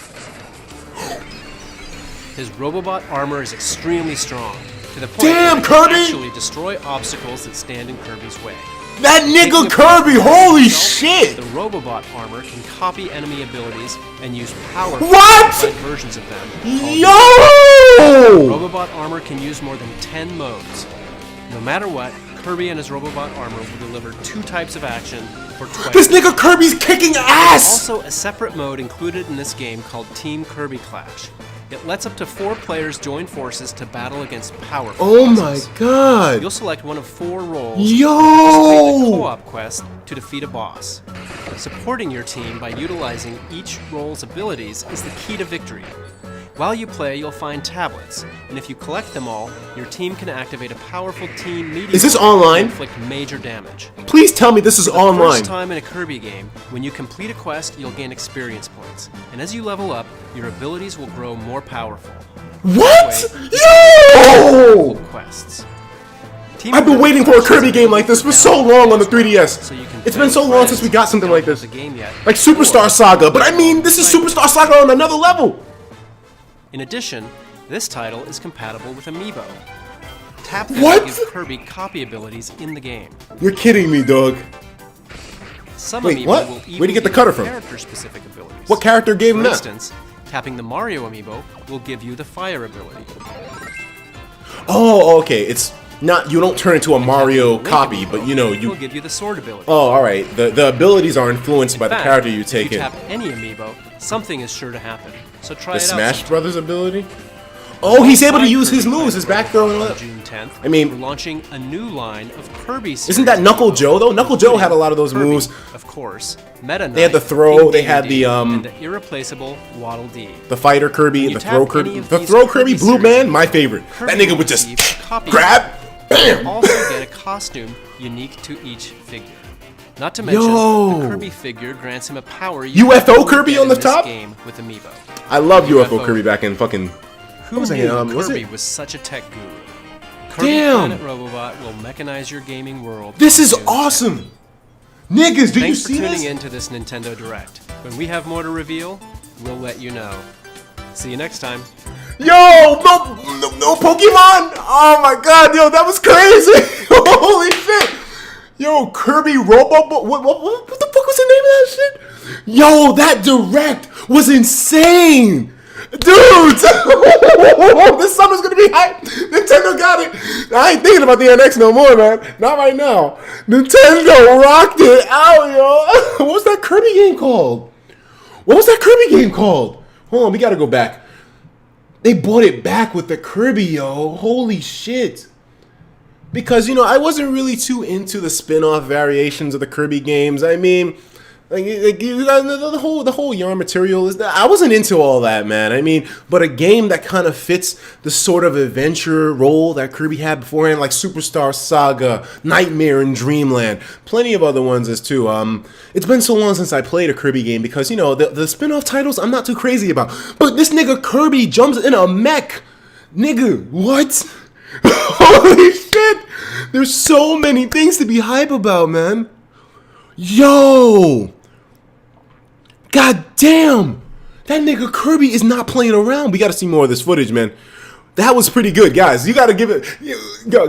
His Robobot armor is extremely strong, to the point Damn, that it can Kirby! actually destroy obstacles that stand in Kirby's way. That nigga Taking Kirby. apart Holy itself, shit. The Robobot armor can copy enemy abilities and use powerful What? modified versions of them. called Yo. Robobot armor can use more than 10 modes. No matter what, Kirby and his Robobot armor will deliver 2 types of action for twice. This nigga Kirby's kicking ass! Also, a separate mode included in this game called Team Kirby Clash. It lets up to 4 players join forces to battle against powerful bosses. my god! You'll select one of 4 roles Yo! and participate in a co-op quest to defeat a boss. Supporting your team by utilizing each role's abilities is the key to victory. While you play, you'll find tablets, and if you collect them all, your team can activate a powerful team meteor Is this to online? inflict major damage. Please tell me this is For the online. first time in a Kirby game, when you complete a quest, you'll gain experience points, and as you level up, your abilities will grow more powerful. What? Multiple Yo! quests. Team I've been Kirby waiting for a Clash Kirby is game like this for now so long on the available, 3DS. so you can It's play been so with long friends since we got who something don't like have this. the game yet, Like Superstar or Saga, but I download mean, this is excitement. Superstar Saga on another level. In addition, this title is compatible with Amiibo. Tap them What? to give Kirby copy abilities in the game. You're kidding me, dog. Some Wait, Amiibo what? will Where'd even you get the give cutter you from? character-specific abilities. What character gave him For that? instance, tapping the Mario Amiibo will give you the fire ability. Oh, okay. It's not, you don't turn into a Mario Tapping the Link copy, Amiibo but you know, will you. give you the sword ability. Oh, alright. The abilities are influenced by In the fact, character you take if you in. tap any Amiibo, something is sure to happen. So try The it out. Smash sometime. Brothers ability? Oh, he's able to Alongside use his Kirby moves, his Clash back throw and all on that. June 10th, I mean- we're launching a new line of Kirby series. Isn't that Knuckle Joe, though? Knuckle Joe had a lot of those Kirby, moves. Of course. Meta They had the Knight, throw, King they had Dedede, the, and the irreplaceable Waddle Dee. The fighter Kirby, You the tap throw any Kirby. of The these throw Kirby Kirby Blue series, Man, my favorite. Kirby That nigga will would just receive a copy grab, bam! You also get a costume unique to each figure. Not to mention, Yo. the Kirby figure grants him a power you UFO can only Kirby get on the in this top? game with Amiibo. I love UFO UFO. Kirby back in fucking. Who was I knew getting, was Kirby it- was such a tech guru? Kirby Damn. Planet Robobot will mechanize your gaming world. This is June 10th. awesome! Niggas, did you Thanks for see tuning this? in to this Nintendo Direct. When we have more to reveal, we'll let you know. See you next time. Yo, no Pokemon! Oh my god, yo, that was crazy! Holy shit! Yo, Kirby Robo, what the fuck was the name of that shit? Yo, that direct was insane! Dude! This summer's gonna be hype! Nintendo got it! I ain't thinking about the NX no more, man. Not right now. Nintendo rocked it out, yo! What was that Kirby game called? What was that Kirby game called? Hold on, we gotta go back. They brought it back with the Kirby, yo. Holy shit. Because, you know, I wasn't really too into the spin-off variations of the Kirby games. I mean, like you guys, the whole yarn material is that I wasn't into all that, man. I mean, but a game that kind of fits the sort of adventure role that Kirby had beforehand, like Superstar Saga, Nightmare and Dreamland, plenty of other ones as too. It's been so long since I played a Kirby game because, you know, the spin-off titles I'm not too crazy about. But this nigga Kirby jumps in a mech. Nigga, what? Holy shit! There's so many things to be hype about, man. Yo! God damn! That nigga Kirby is not playing around. We gotta see more of this footage, man. That was pretty good, guys. You gotta give it...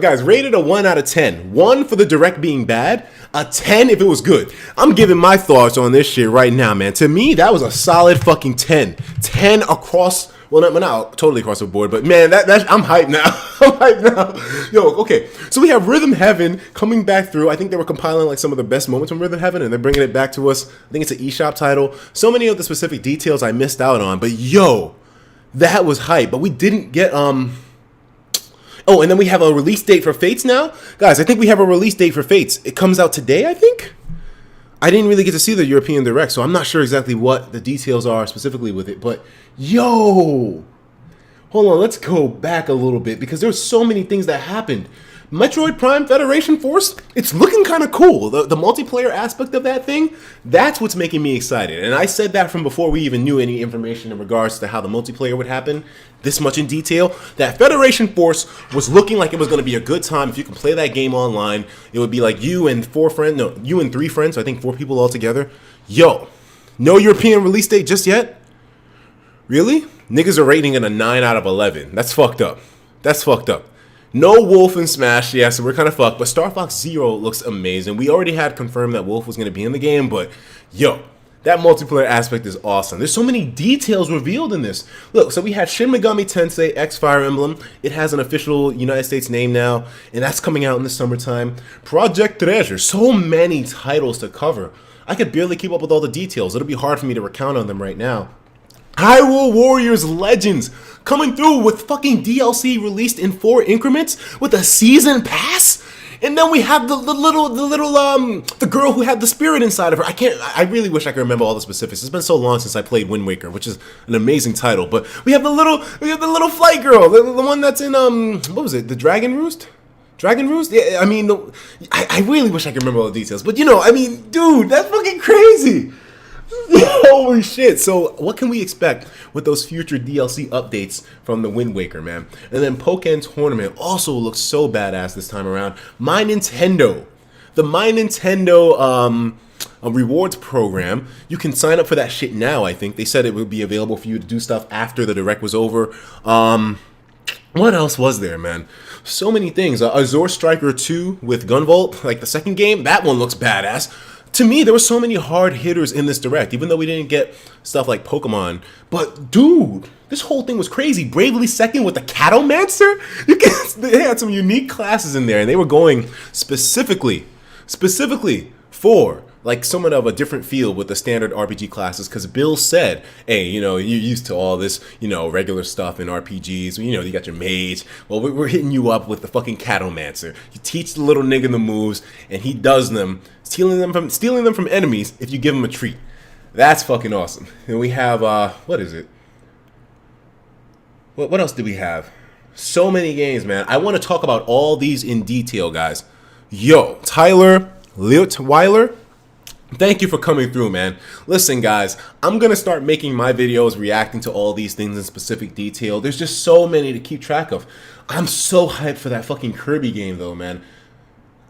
Guys, rated a 1 out of 10. 1 for the direct being bad. A 10 if it was good. I'm giving my thoughts on this shit right now, man. To me, that was a solid fucking 10. 10 across... Well, not totally across the board, but man, I'm hyped now. I'm hyped now. Yo, okay. So we have Rhythm Heaven coming back through. I think they were compiling like some of the best moments from Rhythm Heaven, and they're bringing it back to us. I think it's an eShop title. So many of the specific details I missed out on, but yo, that was hype. But we didn't get Oh, and then we have a release date for Fates now, guys. I think we have a release date for Fates. It comes out today, I think. I didn't really get to see the European Direct, so I'm not sure exactly what the details are specifically with it. But, yo! Hold on, let's go back a little bit, because there's so many things that happened. Metroid Prime Federation Force, it's looking kind of cool. The multiplayer aspect of that thing, that's what's making me excited. And I said that from before we even knew any information in regards to how the multiplayer would happen, this much in detail. That Federation Force was looking like it was going to be a good time. If you can play that game online, it would be like you and you and 3 friends, so I think 4 people all together. Yo, no European release date just yet? Really? Niggas are rating it a 9 out of 11. That's fucked up. That's fucked up. No Wolf in Smash, yeah, so we're kind of fucked. But Star Fox Zero looks amazing. We already had confirmed that Wolf was going to be in the game, but yo, That multiplayer aspect is awesome. There's so many details revealed in this. Look, so we had Shin Megami Tensei X Fire Emblem. It has an official United States name now, and that's coming out in the summertime. Project Treasure. So many titles to cover. I could barely keep up with all the details. It'll be hard for me to recount on them right now. Hyrule Warriors Legends coming through with fucking DLC released in 4 increments with a season pass. And then we have the girl who had the spirit inside of her. I really wish I could remember all the specifics. It's been so long since I played Wind Waker, which is an amazing title. But we have the little flight girl, the one that's in what was it? The Dragon Roost? Dragon Roost? Yeah, I mean, I really wish I could remember all the details. But you know, I mean, dude, that's fucking crazy. Holy shit. So what can we expect with those future DLC updates from the Wind Waker, man? And then Pokken Tournament also looks so badass this time around. My Nintendo. The My Nintendo rewards program. You can sign up for that shit now, I think. They said it would be available for you to do stuff after the Direct was over. What else was there, man? So many things. Azure Striker 2 with Gunvolt, like the second game. That one looks badass. To me, there were so many hard hitters in this Direct, even though we didn't get stuff like Pokemon. But, dude, this whole thing was crazy. Bravely Second with the Cattlemancer? They had some unique classes in there, and they were going specifically for, like, somewhat of a different field with the standard RPG classes, because Bill said, hey, you know, you're used to all this, you know, regular stuff in RPGs. You know, you got your mage. Well, we're hitting you up with the fucking Cattlemancer. You teach the little nigga the moves, and he does them, stealing them from enemies if you give him a treat. That's fucking awesome. And we have, what is it? What else do we have? So many games, man. I want to talk about all these in detail, guys. Yo, Tyler Liotweiler, thank you for coming through, man. Listen, guys, I'm going to start making my videos reacting to all these things in specific detail. There's just so many to keep track of. I'm so hyped for that fucking Kirby game, though, man.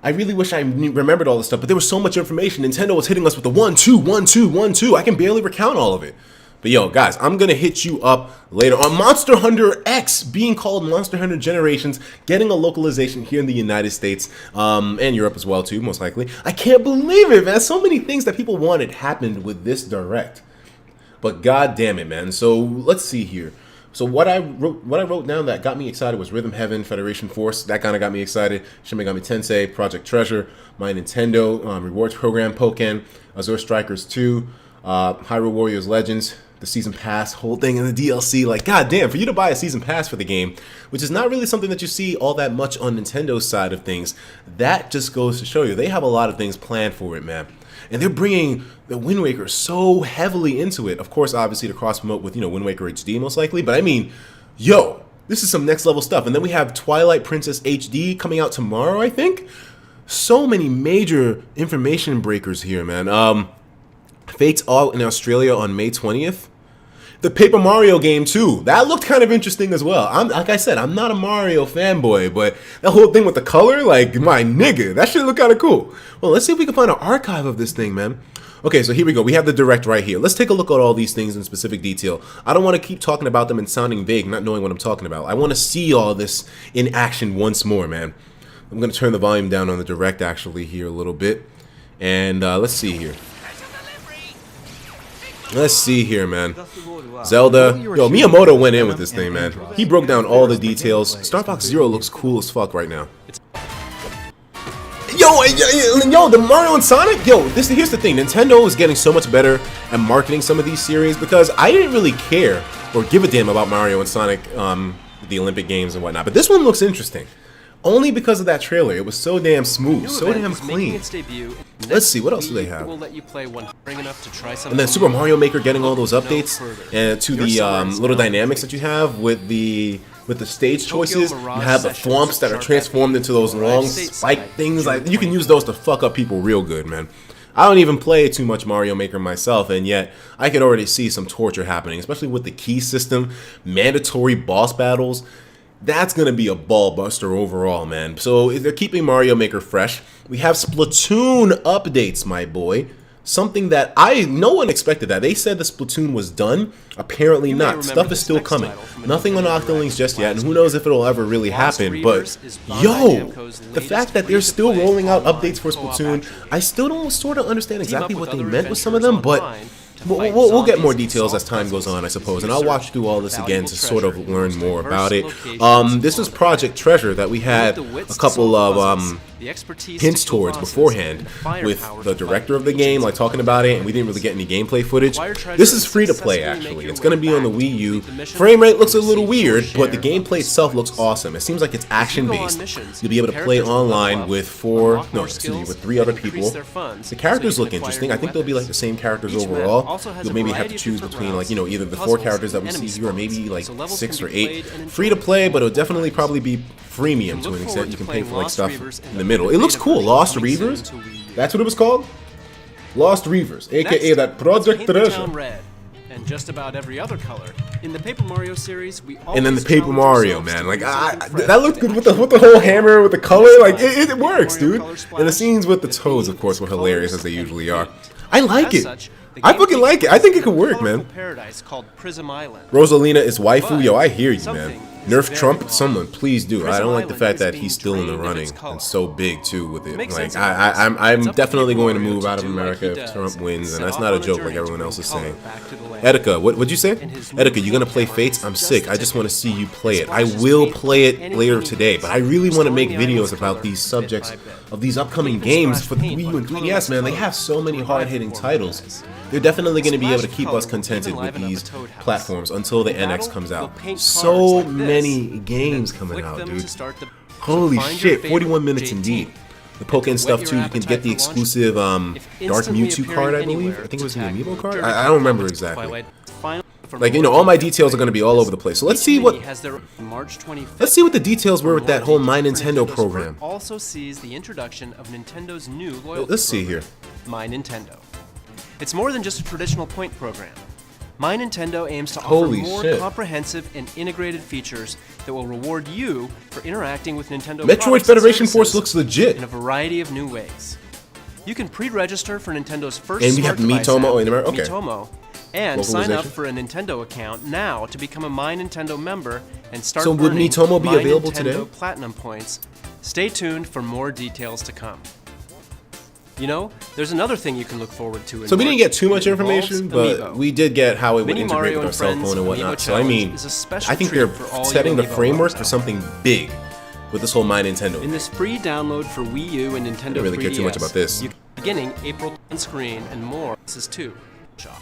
I really wish I remembered all this stuff, but there was so much information. Nintendo was hitting us with the 1, 2, 1, 2, 1, 2. I can barely recount all of it. But yo, guys, I'm going to hit you up later on Monster Hunter X, being called Monster Hunter Generations, getting a localization here in the United States, and Europe as well, too, most likely. I can't believe it, man. So many things that people wanted happened with this Direct. But god damn it, man. So let's see here. So what I wrote down that got me excited was Rhythm Heaven, Federation Force. That kind of got me excited. Shin Megami Tensei, Project Treasure, My Nintendo, Rewards Program, Pokken, Azure Strikers 2, Hyrule Warriors Legends, the Season Pass, whole thing, and the DLC. Like, god damn, for you to buy a Season Pass for the game, which is not really something that you see all that much on Nintendo's side of things, that just goes to show you they have a lot of things planned for it, man. And they're bringing the Wind Waker so heavily into it. Of course, obviously, to cross-promote with, you know, Wind Waker HD, most likely. But, I mean, yo, this is some next-level stuff. And then we have Twilight Princess HD coming out tomorrow, I think. So many major information breakers here, man. Fate's out in Australia on May 20th. The Paper Mario game, too. That looked kind of interesting as well. Like I said, I'm not a Mario fanboy, but that whole thing with the color, like, my nigga, that shit look kind of cool. Well, let's see if we can find an archive of this thing, man. Okay, so here we go. We have the Direct right here. Let's take a look at all these things in specific detail. I don't want to keep talking about them and sounding vague, not knowing what I'm talking about. I want to see all this in action once more, man. I'm going to turn the volume down on the Direct, actually, here a little bit. And let's see here. Let's see here, man. Zelda. Yo, Miyamoto went in with this thing, man. He broke down all the details. Star Fox Zero looks cool as fuck right now. Yo, the Mario and Sonic? Yo, here's the thing. Nintendo is getting so much better at marketing some of these series because I didn't really care or give a damn about Mario and Sonic, the Olympic Games and whatnot. But this one looks interesting. Only because of that trailer. It was so damn smooth, so damn clean. Let's see, what else do they have? And then Super Mario Maker getting all those updates and to the little dynamics that you have with the stage choices. You have the thwomps that are transformed into those long spike things. Like, you can use those to fuck up people real good, man. I don't even play too much Mario Maker myself, and yet I could already see some torture happening, especially with the key system, mandatory boss battles. That's going to be a ball buster overall, man. So if they're keeping Mario Maker fresh, we have Splatoon updates, my boy. something that no one expected that. They said the Splatoon was done. Apparently not. Stuff is still coming. Nothing on Octolinks just yet, and who knows if it'll ever really happen. But yo, the fact that they're still rolling out updates for Splatoon, I still don't sort of understand exactly what they meant with some of them, but we'll get more details as time goes on, I suppose, and I'll watch through all this again to sort of learn more about it. This is Project Treasure that we had a couple of hints towards beforehand with the director of the game, like talking about it, and we didn't really get any gameplay footage. This is free to play, actually. It's going to be on the Wii U. Frame rate looks a little weird, but the gameplay itself looks awesome. It seems like it's action-based. You'll be able to play online with with 3 other people. The characters look interesting. I think they'll be like the same characters overall. You'll maybe have to choose between, like, either the 4 characters that we see here or maybe like 6 or 8. Free to play, but it'll definitely probably be freemium to an extent. You can pay for like stuff in the middle. It looks cool. Lost Reavers? That's what it was called? Lost Reavers, aka that Project Treasure. And just about every other color. In the Paper Mario series, and then the Paper Mario, man, like that looked good with the whole hammer, with the color, like it works, dude. And the scenes with the toads, of course, were hilarious as they usually are. I like it. I fucking like it. I think it could work, man. Rosalina is waifu. Yo, I hear you, man. Nerf Trump, someone, please do. I don't like the fact that he's still in the running and so big too with it. Like I'm definitely going to move out of America if Trump wins, and that's not a joke like everyone else is saying. Etika, what'd you say? Etika, you gonna play Fates? I'm sick. I just want to see you play it. I will play it later today, but I really want to make videos about these subjects of these upcoming games for the Wii U and 3DS, man. They have so many hard-hitting titles. They're definitely going to be able to keep us contented with these platforms until the NX comes out. So many games coming out, dude. Holy shit, 41 minutes indeed. The Pokken stuff too, you can get the exclusive Dark Mewtwo card, I believe. I think it was the Amiibo card? I don't remember exactly. Like, all my details are going to be all over the place. So let's see what the details were with that whole My Nintendo program. Also sees the introduction of Nintendo's new loyalty Let's see here. My Nintendo. It's more than just a traditional point program. My Nintendo aims to offer more comprehensive and integrated features that will reward you for interacting with Nintendo Metroid Federation Force looks legit in a variety of new ways. You can pre-register for Nintendo's first and we have Miitomo in America. Okay. Miitomo, and sign up for a Nintendo account now to become a My Nintendo member and start earning would Miitomo be available today? today? Platinum points. Stay tuned for more details to come. There's another thing you can look forward to. So we didn't get too much information, but we did get how it would integrate with our cell phone and whatnot. So I mean, I think they're setting the framework for something big with this whole My Nintendo. In this free download for Wii U and Nintendo 3DS, I didn't really care too much about this. Beginning April on screen and more. This is 2. Shop.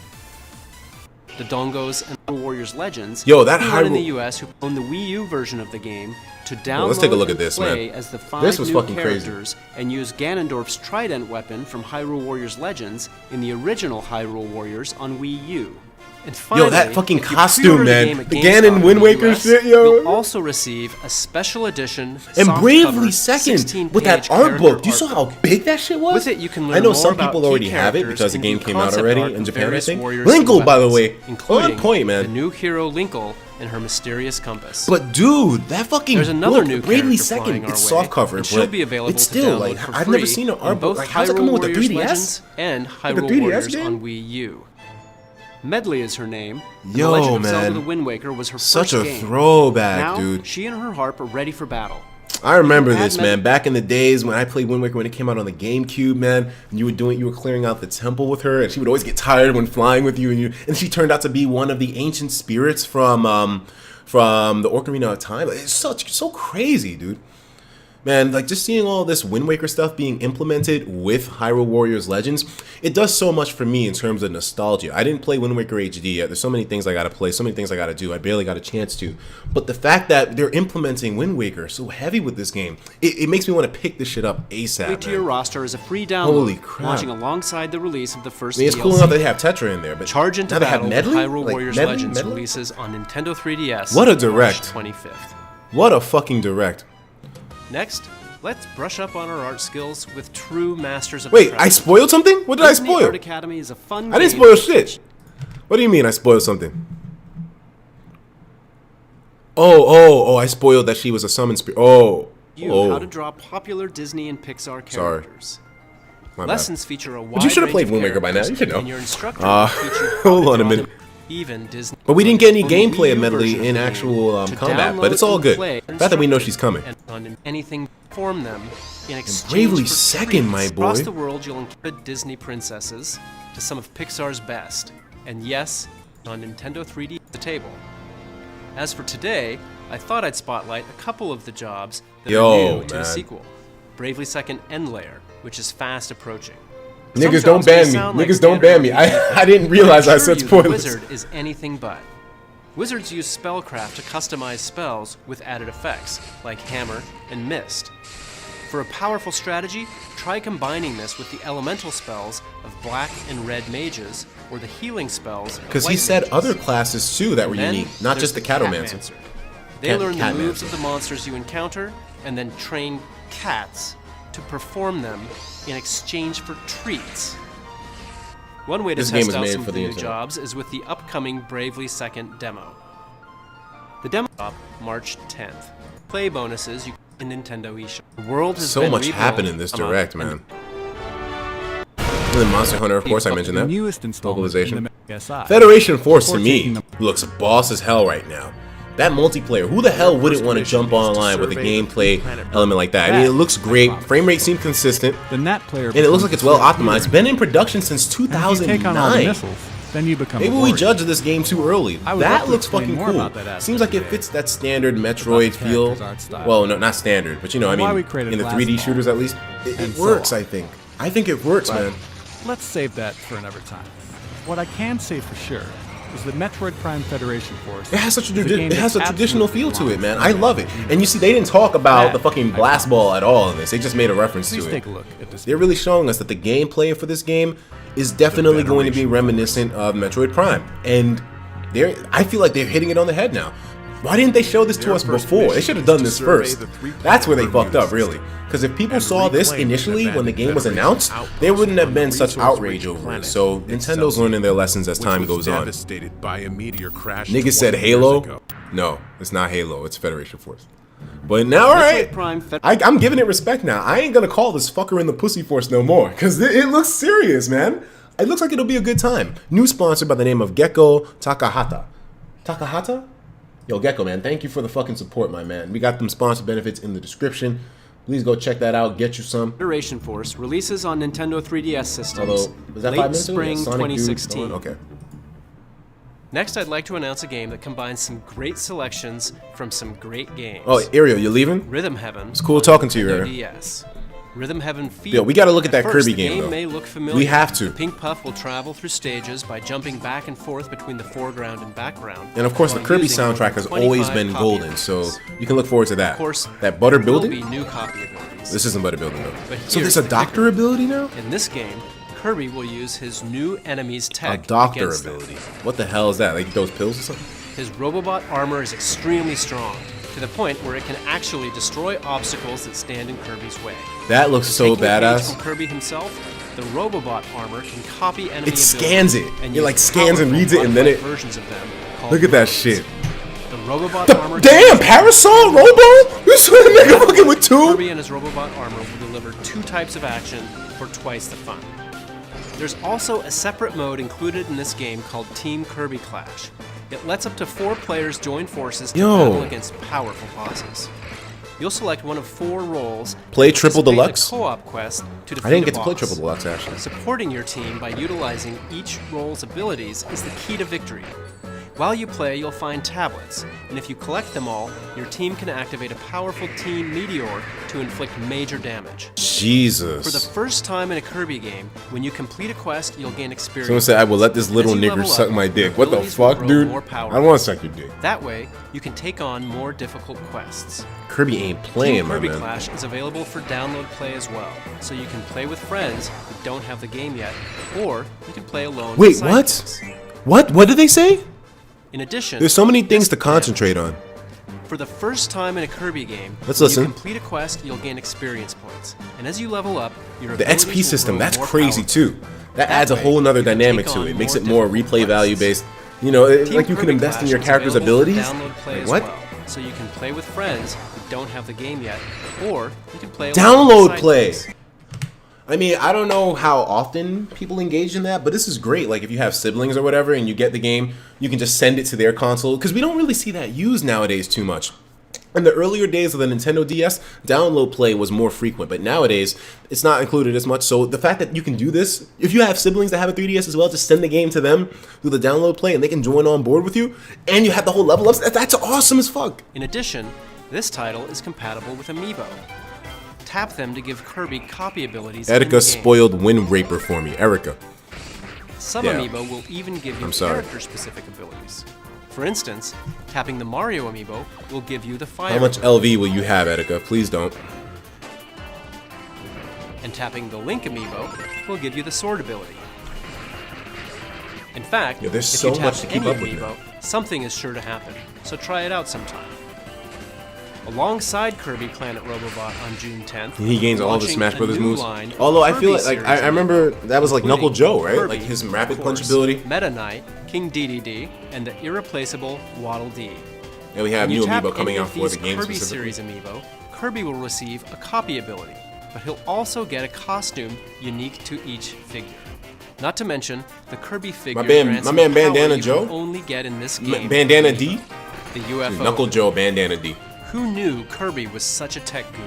The Dongos and Hyrule Warriors Legends. Yo, that Hyrule in the US who own the Wii U version of the game to download let's take a look at and this, play man. as the 5 this was new fucking characters crazy. And use Ganondorf's Trident weapon from Hyrule Warriors Legends in the original Hyrule Warriors on Wii U. And finally, yo, that fucking costume, man. The Ganon Wind Waker shit, yo. You'll also receive a special edition and Bravely Second with that art book. Do you saw how big that shit was? With it, you can learn I know more some about people already key have it because the game came out concept already art in of Japan, I various think. warriors Linkle, and by the weapons, way, including on point, man. the new hero Linkle and her mysterious compass. But dude, that fucking There's another book, new Bravely character Second, flying it's our way, soft cover, and she'll but be available it's to still download like for I've never free seen an in art book. both Like, how's it Hyrule coming with the Warriors 3DS? Legends and Hyrule 3DS Warriors game? on Wii U. Medley is her name. Yo, the Legend of man. Zelda: The Wind Waker was her Such first a game. throwback, Now, dude. she and her harp are ready for battle. I remember this, man. Back in the days when I played Wind Waker when it came out on the GameCube, man, and you were clearing out the temple with her, and she would always get tired when flying with you, and she turned out to be one of the ancient spirits from the Ocarina of Time. It's so crazy, dude. Man, like, just seeing all this Wind Waker stuff being implemented with Hyrule Warriors Legends, it does so much for me in terms of nostalgia. I didn't play Wind Waker HD yet. There's so many things I gotta play, so many things I gotta do. I barely got a chance to. But the fact that they're implementing Wind Waker so heavy with this game, it makes me want to pick this shit up ASAP, Wait to your roster is a free download. Holy crap. Launching alongside the release of the first I mean, it's DLC. cool enough that they have Tetra in there, but Charge into now they have battle Medley? with Hyrule Like, Warriors Medley? Legends Medley? releases on Nintendo 3DS. What a on direct. March 25th. What a fucking direct. Next, let's brush up on our art skills with true masters of Wait, the craft. I spoiled something? What did I Disney spoil? Art Academy is a fun I didn't game spoil shit. What do you mean I spoiled something? Oh, I spoiled that she was a summon spirit. You how to draw popular Disney and Pixar characters. My bad. Lessons feature a wide But you should have played range of Wind Waker by now. You should know. and your instructor will teach you how Hold to on a draw minute. them, even Disney. But we didn't get any On the gameplay Wii U medley version of in the game, actual to combat, but download it's all and good. play The fact that we know she's instructions coming. and on anything form them in exchange bravely for second, treats. my boy. Across the world, you'll encounter Disney princesses to some of Pixar's best, and yes, on Nintendo 3D at the table. As for today, I thought I'd spotlight a couple of the jobs that Yo, are new to the man. sequel. Bravely Second End Layer, which is fast approaching. Niggas Some don't jobs may ban me. sound like Niggas don't standard ban me. RPG, I didn't realize but I assure said you, the spoilers. Wizard is anything but. Wizards use spellcraft to customize spells with added effects, like Hammer and Mist. For a powerful strategy, try combining this with the elemental spells of Black and Red mages, or the healing spells of Because he White said mages. other classes too that were Then unique, not there's just the Catomancer. They learn the Catmancer. moves of the monsters you encounter, and then train cats to perform them in exchange for treats. One way to This game test was out made some for of the the new internet. jobs is with the upcoming Bravely Second demo. The demo up March 10th. Play bonuses you in Nintendo eShop. The world has So been much rebuilt happened in this among- direct, and man. And then Monster Hunter, of course, I mentioned The that. newest installment Localization. in the SI. Federation Force to Before me taking the- looks boss as hell right now. That multiplayer, who the hell wouldn't want to jump online with a gameplay element like that? I mean, it looks great. Frame rate seems consistent, The NAT player and it looks like it's well becomes optimized. Been in production since If you take on all the 2009. missiles, then you become Maybe a we warrior. judged this game too early. I would love That to looks explain fucking more cool. about that aspect Seems like it today. fits that standard Metroid the feel. character's art style. Well, no, not standard, but you know, I And why mean, we created in the Last 3D Ball. shooters at least, it And so works. on. I think. I think it works, man. Let's save that for another time. What I can say for sure is that Metroid Prime Federation Force. It has such a is game it has a that traditional absolutely feel to it, man. belongs I love it. And you see, they didn't talk about That the fucking I blast promise. ball at all in this. They just made a reference Please to take it. a look at this. They're really showing us that the gameplay for this game is definitely going to be reminiscent of Metroid Prime, and I feel like they're hitting it on the head now. Why didn't they show this to us before? They should have done this first. That's where they fucked up, really. Because if people saw this initially when the game was announced, there wouldn't have been such outrage over it. So Nintendo's learning their lessons as time goes on. Devastated by a meteor crash Niggas said 20 years Halo. ago. No, it's not Halo. It's Federation Force. But now, all right, Metroid Prime Fed- I'm giving it respect now. I ain't gonna call this fucker in the Pussy Force no more, because it looks serious, man. It looks like it'll be a good time. New sponsor by the name of Gecko Takahata. Takahata? Yo, Gecko, man, thank you for the fucking support, my man. We got them sponsor benefits in the description. Please go check that out. Get you some. Federation Force releases on Nintendo 3DS systems Although, was that 5 late minutes ago? Yeah, spring Sonic Dude, 2016. okay. Next, I'd like to announce a game that combines some great selections from some great games. Oh, Ariel, you leaving? Rhythm Heaven. It's cool talking to you, Nintendo Ariel. DS. Rhythm Heaven feels. Yo, we gotta look at that first, Kirby the game, though. may look familiar. We have to. Pink Puff will travel through stages by jumping back and forth between the foreground and background. And of course, the while Kirby using more soundtrack than has always 25 been copy golden, so abilities. you can look forward to that. Of course, That butter there will building? be new copy abilities. This isn't butter building, though. But So here's there's a the doctor kicker. ability now? In this game, Kirby will use his new enemy's A tech doctor against them. ability. What the hell is that? Like those pills or something? His Robobot armor is extremely strong, to the point where it can actually destroy obstacles that stand in Kirby's way. That looks so Taking a page badass. from Kirby himself, the Robobot armor can copy enemy It scans it. abilities and It, like, use scans and powerful reads it, and then modified it- versions of them called Look at that robots. shit. The Robobot armor. Damn, Parasol Robo? You saw a nigga fucking with two? Kirby and his Robobot armor will deliver 2 types of action for twice the fun. There's also a separate mode included in this game called Team Kirby Clash. It lets up to 4 players join forces to Yo. battle against powerful bosses. You'll select one of 4 roles. Play and Triple participate in a Deluxe? co-op quest to defeat I didn't a get to play boss. Triple Deluxe, actually. Supporting your team by utilizing each role's abilities is the key to victory. While you play, you'll find tablets, and if you collect them all, your team can activate a powerful Team Meteor to inflict major damage. Jesus. For the first time in a Kirby game, when you complete a quest, you'll gain experience. Someone said, I will let this little As you nigger level suck up, my your dick. What the abilities will fuck, grow dude? more I powerful. don't want to suck your dick. That way, you can take on more difficult quests. Kirby ain't playing, Team my Kirby man. Clash is available for download play as well, so you can play with friends who don't have the game yet, or you can play alone. Wait, with what? sidekicks. What did they say? In addition, There's so many things this to concentrate on. For the first time in a Kirby game, Let's when listen. you complete a quest, you'll gain experience points. And as you level up, your The abilities XP will system, grow that's more crazy powerful. too. That adds a way, whole nother you can dynamic take to on it. It makes more it more difficult replay value quests. based. You know, Team like you can Kirby invest in Clash your is character's available for abilities. download play Like, as what? well, so you can play with friends who don't have the game yet, or you can play alone with Download sidekicks. play. I mean, I don't know how often people engage in that, but this is great. Like, if you have siblings or whatever and you get the game, you can just send it to their console, because we don't really see that used nowadays too much. In the earlier days of the Nintendo DS, download play was more frequent, but nowadays, it's not included as much. So the fact that you can do this, if you have siblings that have a 3DS as well, just send the game to them through the download play and they can join on board with you, and you have the whole level ups, that's awesome as fuck. In addition, this title is compatible with Amiibo. Tap them to give Kirby copy abilities. Etika spoiled Wind Raper for me. Erica. Some Yeah. Amiibo will even give you character-specific abilities. For instance, tapping the Mario Amiibo will give you the fire. How much LV will you have, Etika? Please don't. And tapping the Link Amiibo will give you the sword ability. In fact, Yeah, there's if so you tap much to keep any up with Amiibo, something is sure to happen. So try it out sometime. Alongside Kirby Planet Robobot on June 10th, He gains all the launching Smash a Brothers new moves. line of Although I feel Kirby like I series remember that was like Knuckle including Joe, right? Kirby, Like his of rapid punch course, ability. Meta Knight, King Dedede, and the irreplaceable Waddle Dee. And we have When you new tap amiibo coming any out of for these the game Kirby specifically. series amiibo, Kirby will receive a copy ability, but he'll also get a costume unique to each figure. Not to mention, the Kirby figure grants my man you power Bandana you Joe? can only get in this game. Bandana D? The UFO. Knuckle Joe, Bandana D. Who knew Kirby was such a tech guru?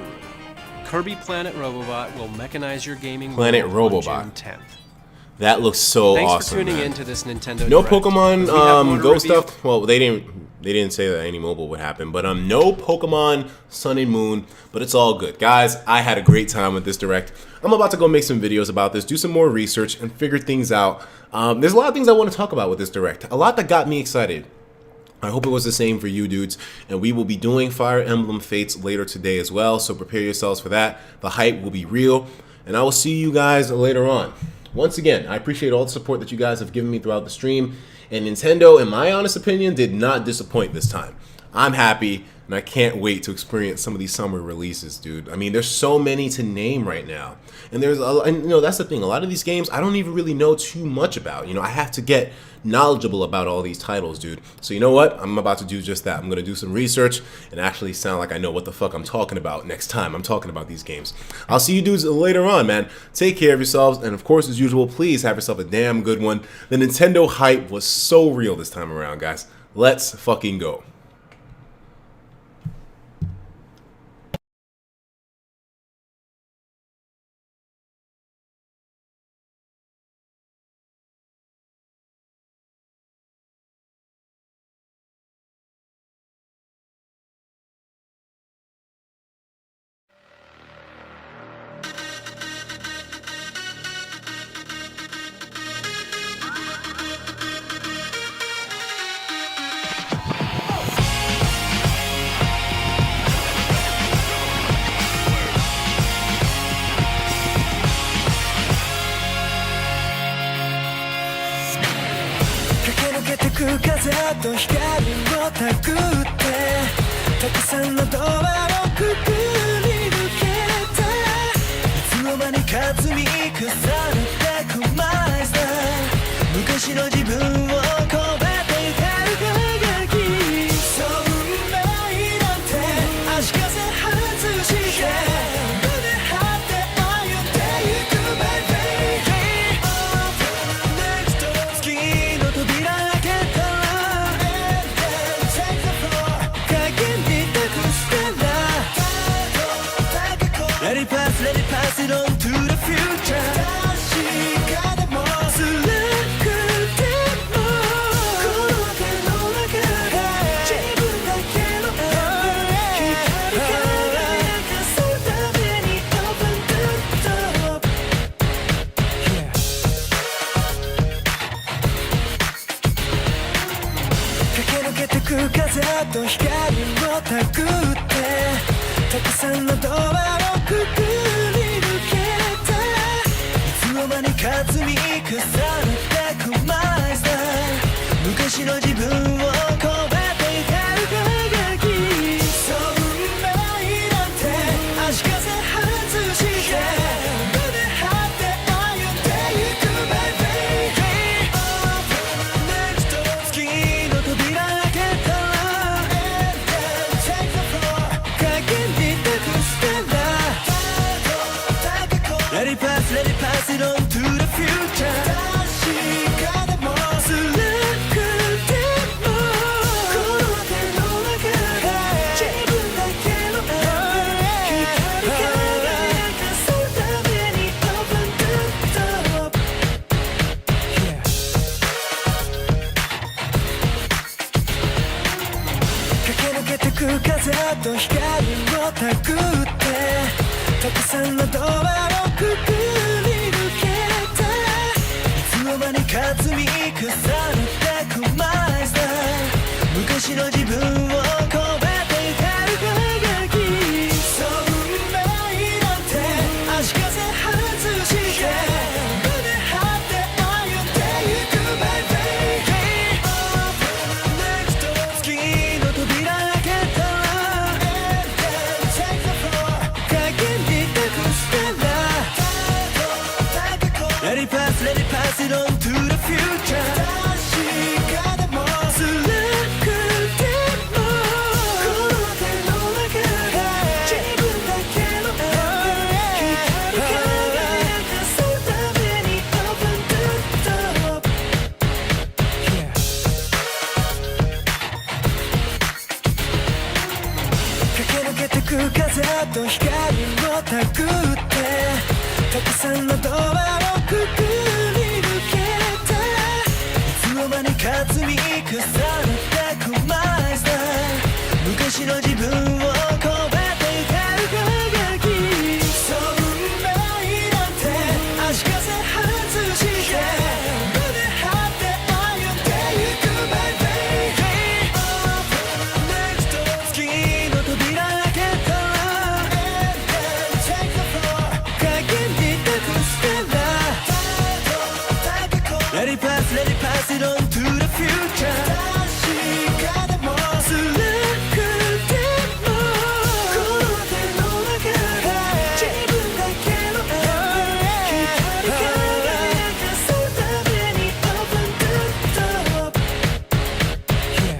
Kirby Planet Robobot will mechanize your gaming Planet world Robobot. on June 10th. That looks so Thanks awesome. for tuning man. in to this Nintendo No Direct. Pokemon We have more to Go review. stuff. Well, they didn't say that any mobile would happen, but no Pokemon Sun and Moon. But it's all good, guys. I had a great time with this Direct. I'm about to go make some videos about this, do some more research, and figure things out. There's a lot of things I want to talk about with this Direct. A lot that got me excited. I hope it was the same for you dudes, and we will be doing Fire Emblem Fates later today as well, so prepare yourselves for that. The hype will be real, and I will see you guys later on. Once again, I appreciate all the support that you guys have given me throughout the stream, and Nintendo, in my honest opinion, did not disappoint this time. I'm happy, and I can't wait to experience some of these summer releases, dude. I mean, there's so many to name right now, and that's the thing. A lot of these games I don't even really know too much about. I have to get knowledgeable about all these titles, dude. So you know what? I'm about to do just that. I'm gonna do some research and actually sound like I know what the fuck I'm talking about next time I'm talking about these games. I'll see you dudes later on, man. Take care of yourselves, and of course, as usual, please have yourself a damn good one. The Nintendo hype was so real this time around, guys. Let's fucking go.風と光をたぐってたくさんのドアをくぐり抜けたいつの間にか積み重ねてくマイスター昔の自分を超えていた輝きそう運命なんて足かせ外して胸張って歩んでゆく My baby Open next 月の扉開けたら And then take the floor 影に託したら Let it pass, let it pass it on to the future 確かでも辛くてもこの手の中で自分だけの光から明かすために Open the door駆け抜けてく風と光をたぐってたくさんのドアをくぐり抜けたいつの間にか積み重ねてくマイスター昔の自分を超えていた輝きそう運命なんて足かせ外して胸張って歩んでゆく My baby Open next 月の扉開けたら And then take the floor 影に託したら Let it pass, let と光をたぐってたくさんのドアをくぐり抜けたいつの間にか積み重ねてくマイスター昔の自分を超えて光る輝きそう運命なんて足かせ外して胸張って歩んでゆく My baby Open the next door 月の扉開けたら And then take the floor 影に託してら Let it pass, let it pass it on to the future 確かでも辛くてもこの手の中自分だけの光る輝かすために Open the door Yeah 駆け抜けてく風と光をたぐってたくさんのドアをくぐり抜けたいつの間にか積み重ねてくマイスター昔の自分を超えて光る輝きそう運命なんて足かせ外して胸張って歩んでゆく My baby Open the next door 月の扉開けたら And then take the floor 影に託してら Let it pass, let it pass it on to the future 確かでも辛くてもこの手の中自分だけの光る輝かすために Open the door Yeah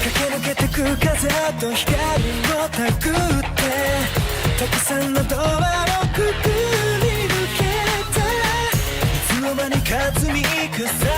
駆け抜けてく風と光をたぐってたくさんのドアをくぐり抜けたいつの間にか積み重ね